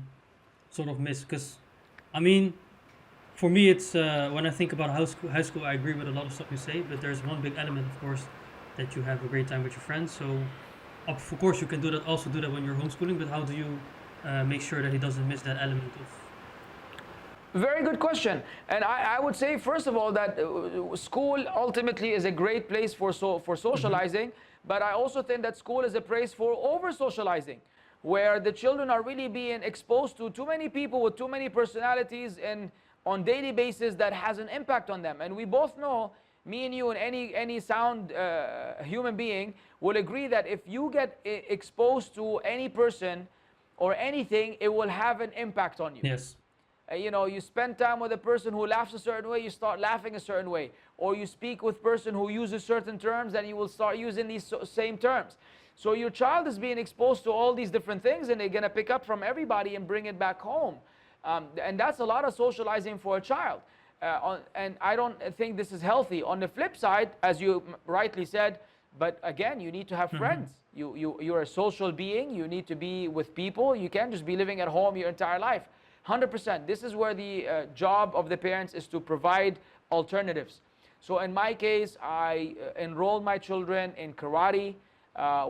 sort of miss? Because, I mean, for me, it's when I think about high school, I agree with a lot of stuff you say, but there's one big element, of course, that you have a great time with your friends. So, of course, you can also do that when you're homeschooling, but how do you make sure that he doesn't miss that element of... Very good question. And I would say, first of all, that school ultimately is a great place for socializing, but I also think that school is a place for over-socializing, where the children are really being exposed to too many people with too many personalities and on daily basis that has an impact on them. And we both know, me and you and any sound human being will agree that if you get exposed to any person or anything, it will have an impact on you. Yes. You spend time with a person who laughs a certain way, you start laughing a certain way. Or you speak with a person who uses certain terms, and you will start using these same terms. So your child is being exposed to all these different things, and they're going to pick up from everybody and bring it back home. And that's a lot of socializing for a child. And I don't think this is healthy. On the flip side, as you rightly said, but again, you need to have friends. You're a social being. You need to be with people. You can't just be living at home your entire life. 100%. This is where the job of the parents is to provide alternatives. So in my case, I enrolled my children in karate,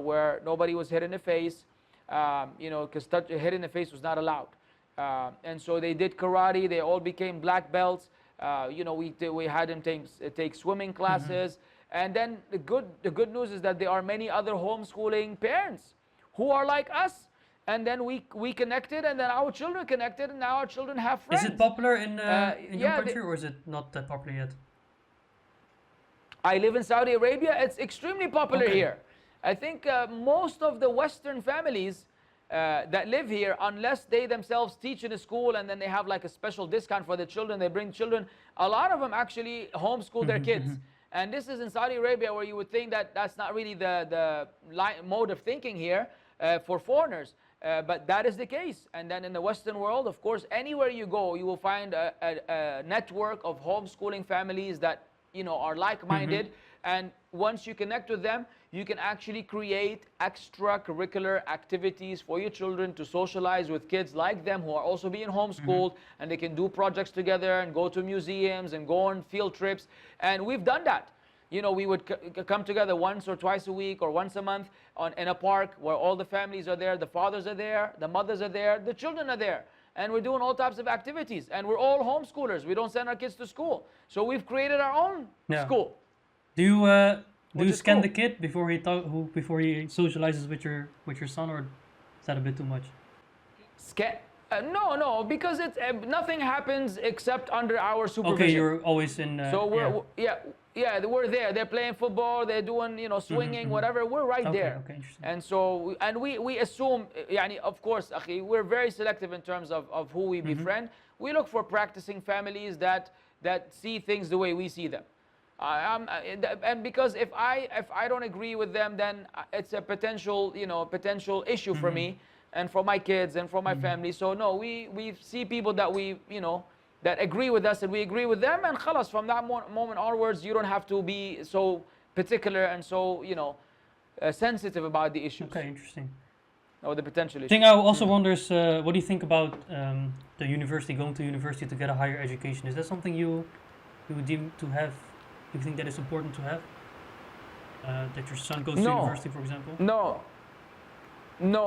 where nobody was hit in the face, because hit in the face was not allowed. And so they did karate. They all became black belts. We had them take swimming classes. And then the good news is that there are many other homeschooling parents who are like us. and then we connected, and then our children connected, and now our children have friends. Is it popular in your Yeah, country, or is it not that popular yet? I live in Saudi Arabia. It's extremely popular Okay. here. I think most of the Western families that live here, unless they themselves teach in a school and then they have like a special discount for their children, they bring children, a lot of them actually homeschool their kids. And this is in Saudi Arabia, where you would think that that's not really the mode of thinking here for foreigners. But that is the case. And then in the Western world, of course, anywhere you go, you will find a network of homeschooling families that are like-minded. And once you connect with them, you can actually create extracurricular activities for your children to socialize with kids like them who are also being homeschooled, and they can do projects together and go to museums and go on field trips. And we've done that. We would come together once or twice a week or once a month in a park where all the families are there, the fathers are there, the mothers are there, the children are there. And we're doing all types of activities. And we're all homeschoolers. We don't send our kids to school. So we've created our own school. Do you is scan cool. the kid before he socializes with your son, or is that a bit too much? No, because it's nothing happens except under our supervision. Okay, you're always in. So we're there. They're playing football. They're doing swinging, whatever. We're right there. Okay, interesting. And so we assume, of course, akhi, we're very selective in terms of who we befriend. We look for practicing families that see things the way we see them. And because if I don't agree with them, then it's a potential issue for me and for my kids and for my family. So no, we see people that that agree with us and we agree with them, and khalas, from that moment onwards, you don't have to be so particular and so sensitive about the issues. Okay, interesting. Or the potential issues. The thing I also wonder is, what do you think about the university, going to university to get a higher education? Is that something you deem to have? Do you think that is important to have? That your son goes to university, for example? No,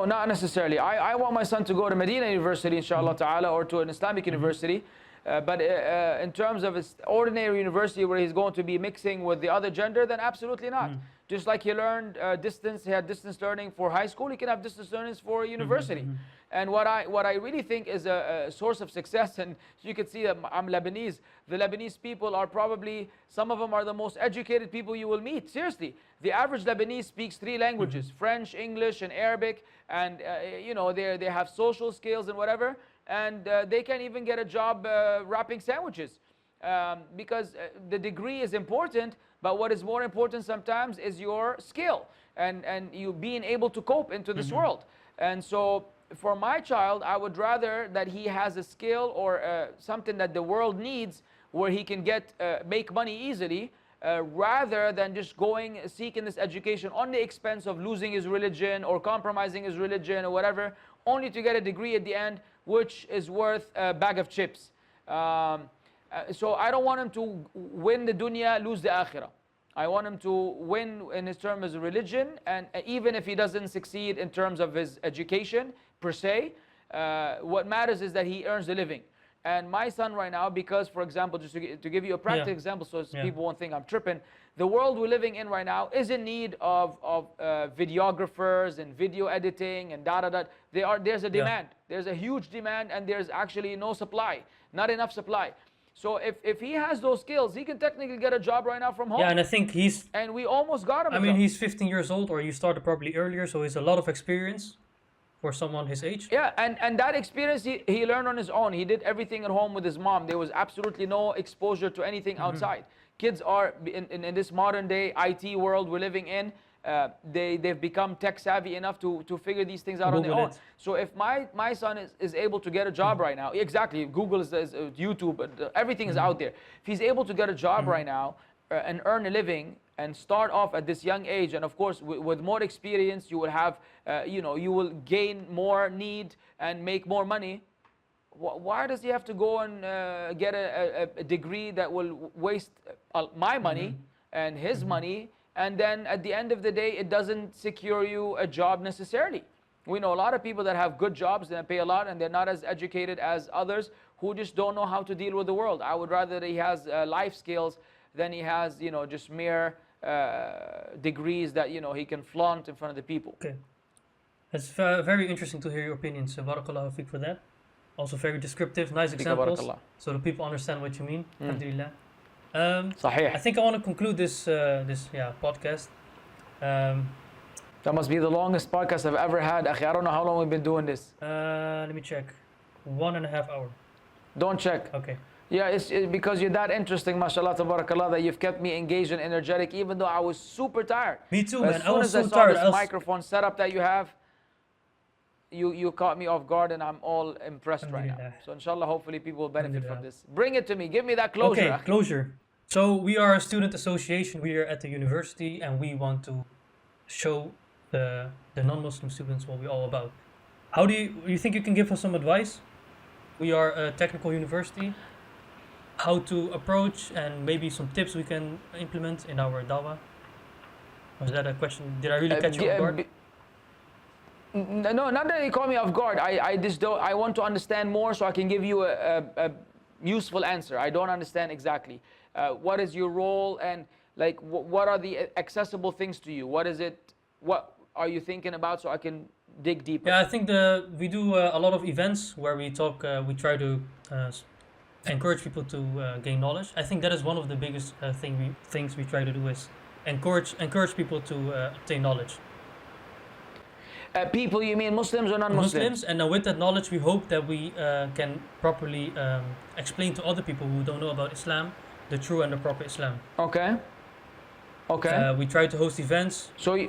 not necessarily. I want my son to go to Medina University, inshallah ta'ala, or to an Islamic university. But in terms of his ordinary university where he's going to be mixing with the other gender, then absolutely not. Just like he learned he had distance learning for high school, he can have distance learning for university. And what I really think is a source of success, and you can see I'm Lebanese. The Lebanese people are probably, some of them are the most educated people you will meet. Seriously, the average Lebanese speaks 3 languages: French, English, and Arabic. And they have social skills and whatever. And they can even get a job wrapping sandwiches, because the degree is important. But what is more important sometimes is your skill and you being able to cope into this world. And so for my child, I would rather that he has a skill or something that the world needs, where he can make money easily, rather than just seeking this education on the expense of losing his religion or compromising his religion or whatever, only to get a degree at the end, which is worth a bag of chips. So I don't want him to win the dunya, lose the akhirah. I want him to win in his terms of religion, and even if he doesn't succeed in terms of his education per se, what matters is that he earns a living. And my son right now, because, for example, just to give you a practical example, so people won't think I'm tripping, the world we're living in right now is in need of videographers and video editing and da-da-da. There's a demand. There's a huge demand, and there's actually no supply, not enough supply. So if he has those skills, he can technically get a job right now from home. Yeah, and I think and we almost got him. I mean, he's 15 years old, or you started probably earlier, so he's a lot of experience for someone his age. Yeah, and that experience he learned on his own. He did everything at home with his mom. There was absolutely no exposure to anything outside. Kids are, in this modern day IT world we're living in, they've become tech savvy enough to figure these things out on their own. So if my son is able to get a job right now, exactly, Google is YouTube, everything is out there. If he's able to get a job right now and earn a living and start off at this young age, and of course with more experience, you will have, you will gain more need and make more money. Why does he have to go and get a degree that will waste my money and his money, and then at the end of the day, it doesn't secure you a job necessarily? We know a lot of people that have good jobs that pay a lot, and they're not as educated as others who just don't know how to deal with the world. I would rather that he has life skills than he has, just mere degrees that he can flaunt in front of the people. Okay. It's very interesting to hear your opinions. So barakallahu fiqh for that. Also very descriptive, nice Fika examples, barakallah. so that people understand what you mean. Alhamdulillah. I صحيح. think I want to conclude this podcast. That must be the longest podcast I've ever had, akhi. I don't know how long we've been doing this. Let me check. 1.5 hours. Don't check. Okay. Yeah, it's because you're that interesting, mashallah, tabarakallah, that you've kept me engaged and energetic, even though I was super tired. Me too, But man. as I soon was as so I saw tired. this microphone setup that you have, you caught me off guard, and I'm all impressed right now. Alhamdulillah. So inshallah, hopefully people will benefit from Alhamdulillah. this. Bring it to me. Give me that closure. Okay, akhi. closure. So we are a student association. We are at the university, and we want to show the non-Muslim students what we're all about. How do you think you can give us some advice? We are a technical university. How to approach and maybe some tips we can implement in our Dawa? Was that a question? Did I really catch you off guard? No, not that you caught me off guard. I just don't. I want to understand more so I can give you a useful answer. I don't understand exactly. What is your role, and like what are the accessible things to you? What is it? What are you thinking about so I can dig deeper? Yeah, I think we do a lot of events where we talk. We try to encourage people to gain knowledge. I think that is one of the biggest things we try to do is encourage people to obtain knowledge. People, you mean Muslims or non-Muslims? Muslims, and with that knowledge, we hope that we can properly explain to other people who don't know about Islam the true and the proper Islam. Okay. Okay. We try to host events. So you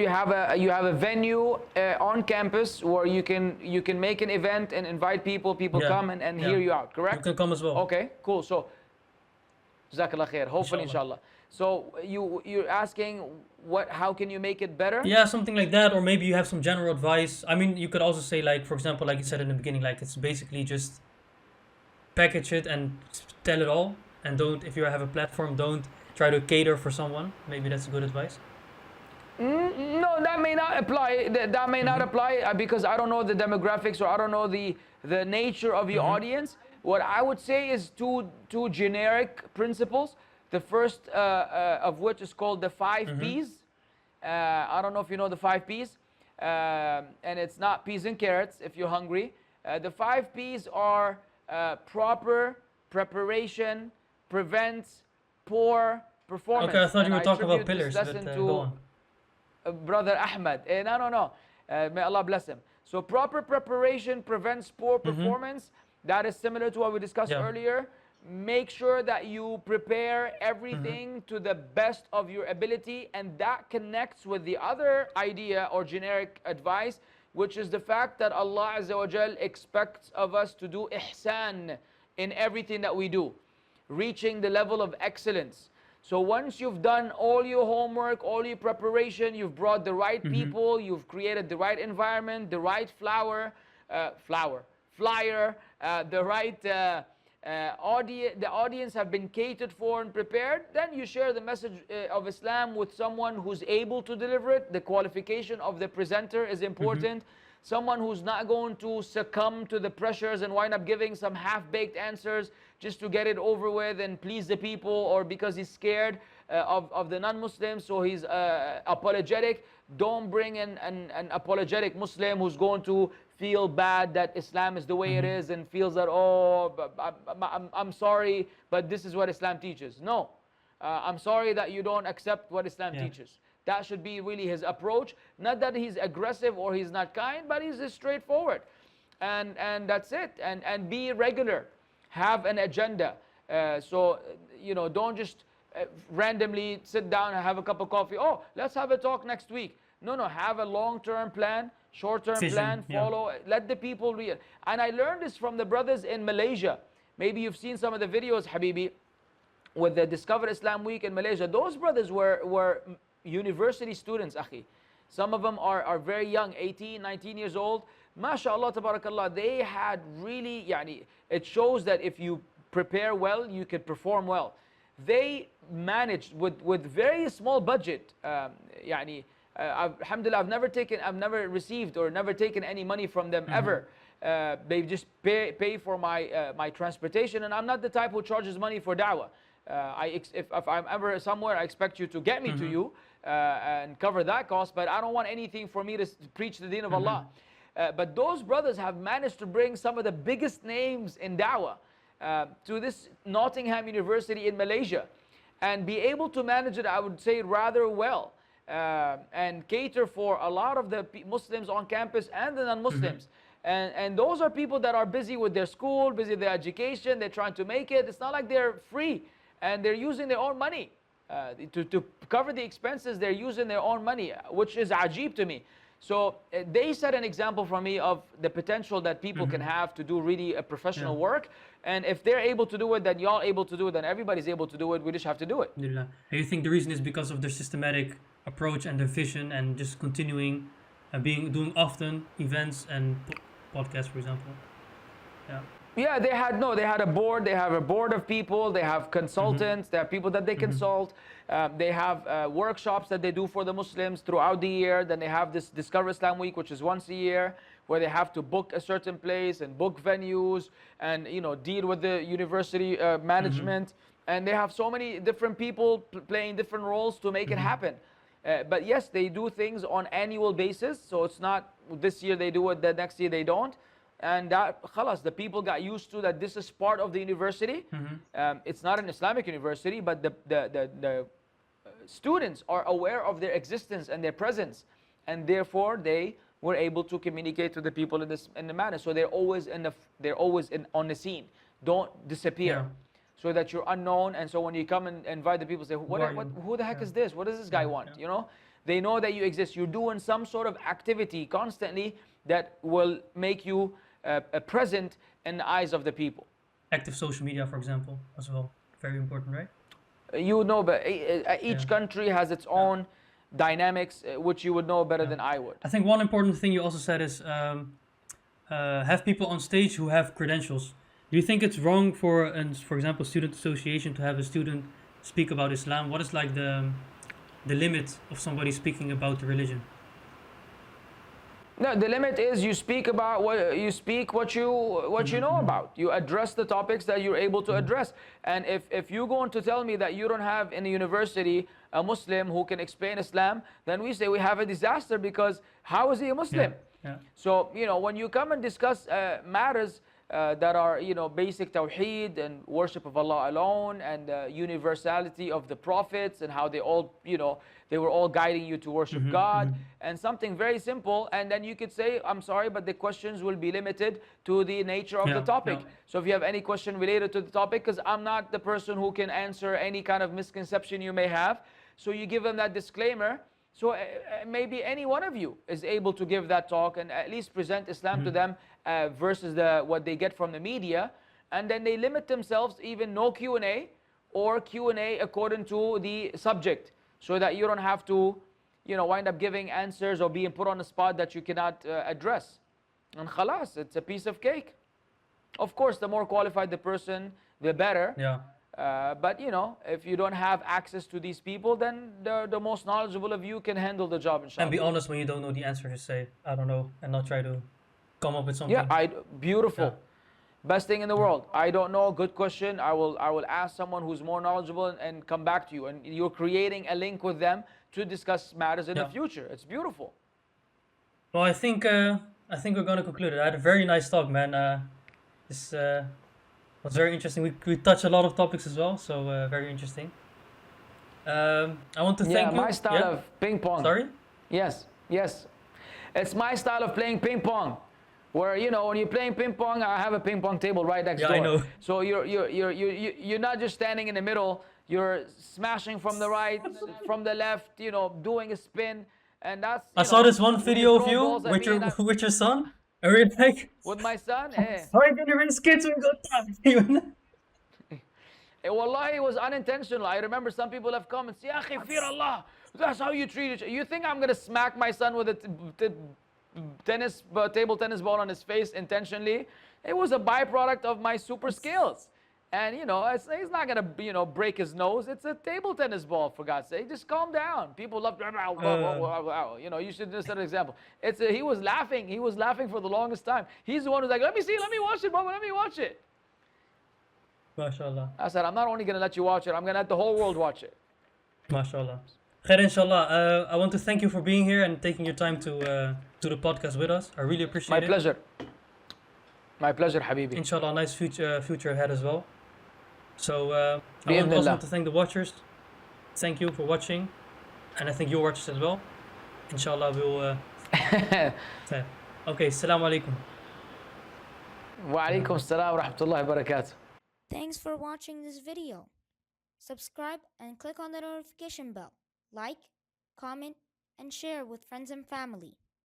have a venue on campus where you can make an event and invite people. People Yeah. come and Yeah. hear you out. You Correct? can come as well. Okay. Cool. So, Jazakallah khair. Hopefully, Inshallah. inshallah. So you're asking how can you make it better? Yeah, something like that, or maybe you have some general advice. I mean, you could also say, like, for example, like you said in the beginning, like it's basically just package it and tell it all, and don't, if you have a platform, don't try to cater for someone. Maybe that's a good advice. No, that may not apply. That may not apply because I don't know the demographics or I don't know the nature of your audience. What I would say is two generic principles. The first of which is called the 5 P's. I don't know if you know the 5 P's. And it's not peas and carrots if you're hungry. The 5 P's are proper preparation, prevents poor performance. Okay, I thought you And were talking about attribute this pillars, but lesson go to on. Brother Ahmed. No. May Allah bless him. So proper preparation prevents poor performance. That is similar to what we discussed Yeah. earlier. Make sure that you prepare everything to the best of your ability, and that connects with the other idea or generic advice, which is the fact that Allah Azza wa Jal expects of us to do ihsan in everything that we do, reaching the level of excellence. So once you've done all your homework, all your preparation, you've brought the right people, you've created the right environment, the right flyer, the right the audience have been catered for and prepared, then you share the message of Islam with someone who's able to deliver it. The qualification of the presenter is important. Someone who's not going to succumb to the pressures and wind up giving some half-baked answers just to get it over with and please the people, or because he's scared of the non-Muslims, so he's apologetic. Don't bring an apologetic Muslim who's going to feel bad that Islam is the way it is and feels that, oh, I'm sorry, but this is what Islam teaches. No, I'm sorry that you don't accept what Islam teaches. That should be really his approach. Not that he's aggressive or he's not kind, but he's just straightforward. And that's it. And be regular. Have an agenda. So, don't just randomly sit down and have a cup of coffee. Oh, let's have a talk next week. No, have a long-term plan, short-term plan, follow, let the people read. And I learned this from the brothers in Malaysia. Maybe you've seen some of the videos, Habibi, with the Discover Islam Week in Malaysia. Those brothers were university students, akhi. Some of them are very young, 18, 19 years old. MashaAllah, tabarakallah, they had really, it shows that if you prepare well, you can perform well. They managed with very small budget, alhamdulillah, I've never received or never taken any money from them ever. They just pay for my transportation, and I'm not the type who charges money for da'wah. If I'm ever somewhere, I expect you to get me to you. and cover that cost, but I don't want anything for me to preach the deen of Allah. But those brothers have managed to bring some of the biggest names in Dawa to this Nottingham University in Malaysia, and be able to manage it, I would say, rather well, and cater for a lot of the Muslims on campus and the non-Muslims. And those are people that are busy with their school, busy with their education, they're trying to make it. It's not like they're free, and they're using their own money. To cover the expenses, they're using their own money, which is ajib to me. So they set an example for me of the potential that people can have to do really a professional work. And if they're able to do it, then y'all able to do it, then everybody's able to do it. We just have to do it. And you think the reason is because of their systematic approach and their vision, and just continuing doing often events and podcasts, for example? Yeah, they had a board. They have a board of people. They have consultants. They have people that they consult. They have workshops that they do for the Muslims throughout the year. Then they have this Discover Islam Week, which is once a year, where they have to book a certain place and book venues and deal with the university management. And they have so many different people playing different roles to make it happen. But yes, they do things on annual basis. So it's not this year they do it, the next year they don't. And that, khalas, the people got used to that this is part of the university. It's not an Islamic university, but the students are aware of their existence and their presence. And therefore, they were able to communicate to the people in the manner. So they're always on the scene. Don't disappear. So that you're unknown. And so when you come and invite the people, say, who the heck is this? What does this guy want? They know that you exist. You're doing some sort of activity constantly that will make you present in the eyes of the people. Active social media, for example, as well. Very important, right? But each country has its own dynamics, which you would know better than I would. I think one important thing you also said is have people on stage who have credentials. Do you think it's wrong for example, student association to have a student speak about Islam? What is like the limit of somebody speaking about the religion? No, the limit is you speak about what you know about. You address the topics that you're able to address. And if you're going to tell me that you don't have in the university a Muslim who can explain Islam, then we say we have a disaster, because how is he a Muslim? So when you come and discuss matters that are basic tawheed and worship of Allah alone, and the universality of the prophets, and how they all they were all guiding you to worship God, and something very simple, and then you could say, I'm sorry, but the questions will be limited to the nature of the topic. So if you have any question related to the topic, because I'm not the person who can answer any kind of misconception you may have, so you give them that disclaimer. So maybe any one of you is able to give that talk and at least present Islam to them versus what they get from the media. And then they limit themselves, even no Q&A, or Q&A according to the subject, so that you don't have to wind up giving answers or being put on a spot that you cannot address. And khalas, it's a piece of cake. Of course, the more qualified the person, the better. But if you don't have access to these people, then the most knowledgeable of you can handle the job, inshallah. And be honest when you don't know the answer. Just say, I don't know, and not try to come up with something. Beautiful. Best thing in the world. I don't know. Good question. I will ask someone who's more knowledgeable and come back to you. And you're creating a link with them to discuss matters in the future. It's beautiful. Well, I think we're gonna conclude it. I had a very nice talk, man. This was very interesting. We touched a lot of topics as well, so very interesting. I want to thank you. My style of ping pong. Sorry? Yes. It's my style of playing ping pong. Where when you're playing ping pong, I have a ping pong table right next door. I know. So you're not just standing in the middle. You're smashing from the right, from the left. Doing a spin, and that's. I saw this one video of you with your son. With my son, Sorry, when you're in skits and go down. Wallahi, it was unintentional. I remember some people have come and said, Ya akhi, fear Allah. That's how you treat it. You think I'm going to smack my son with a table tennis ball on his face intentionally? It was a byproduct of my super skills. And he's not going to break his nose. It's a table tennis ball, for God's sake. Just calm down. People love you should just set an example. He was laughing. He was laughing for the longest time. He's the one who's like, let me watch it, Baba, let me watch it. MashaAllah. I said, I'm not only going to let you watch it, I'm going to let the whole world watch it. MashaAllah. Khair, inshallah. I want to thank you for being here and taking your time to the podcast with us. I really appreciate My it. pleasure. My pleasure, Habibi. Inshallah, nice future ahead as well. So I بإذن also الله. want to thank the watchers. Thank you for watching, and I thank your watchers as well. Inshallah, we'll. Okay, Assalamu alaikum. وعليكم السلام ورحمة الله وبركاته. Thanks for watching this video. Subscribe and click on the notification bell. Like, comment, and share with friends and family.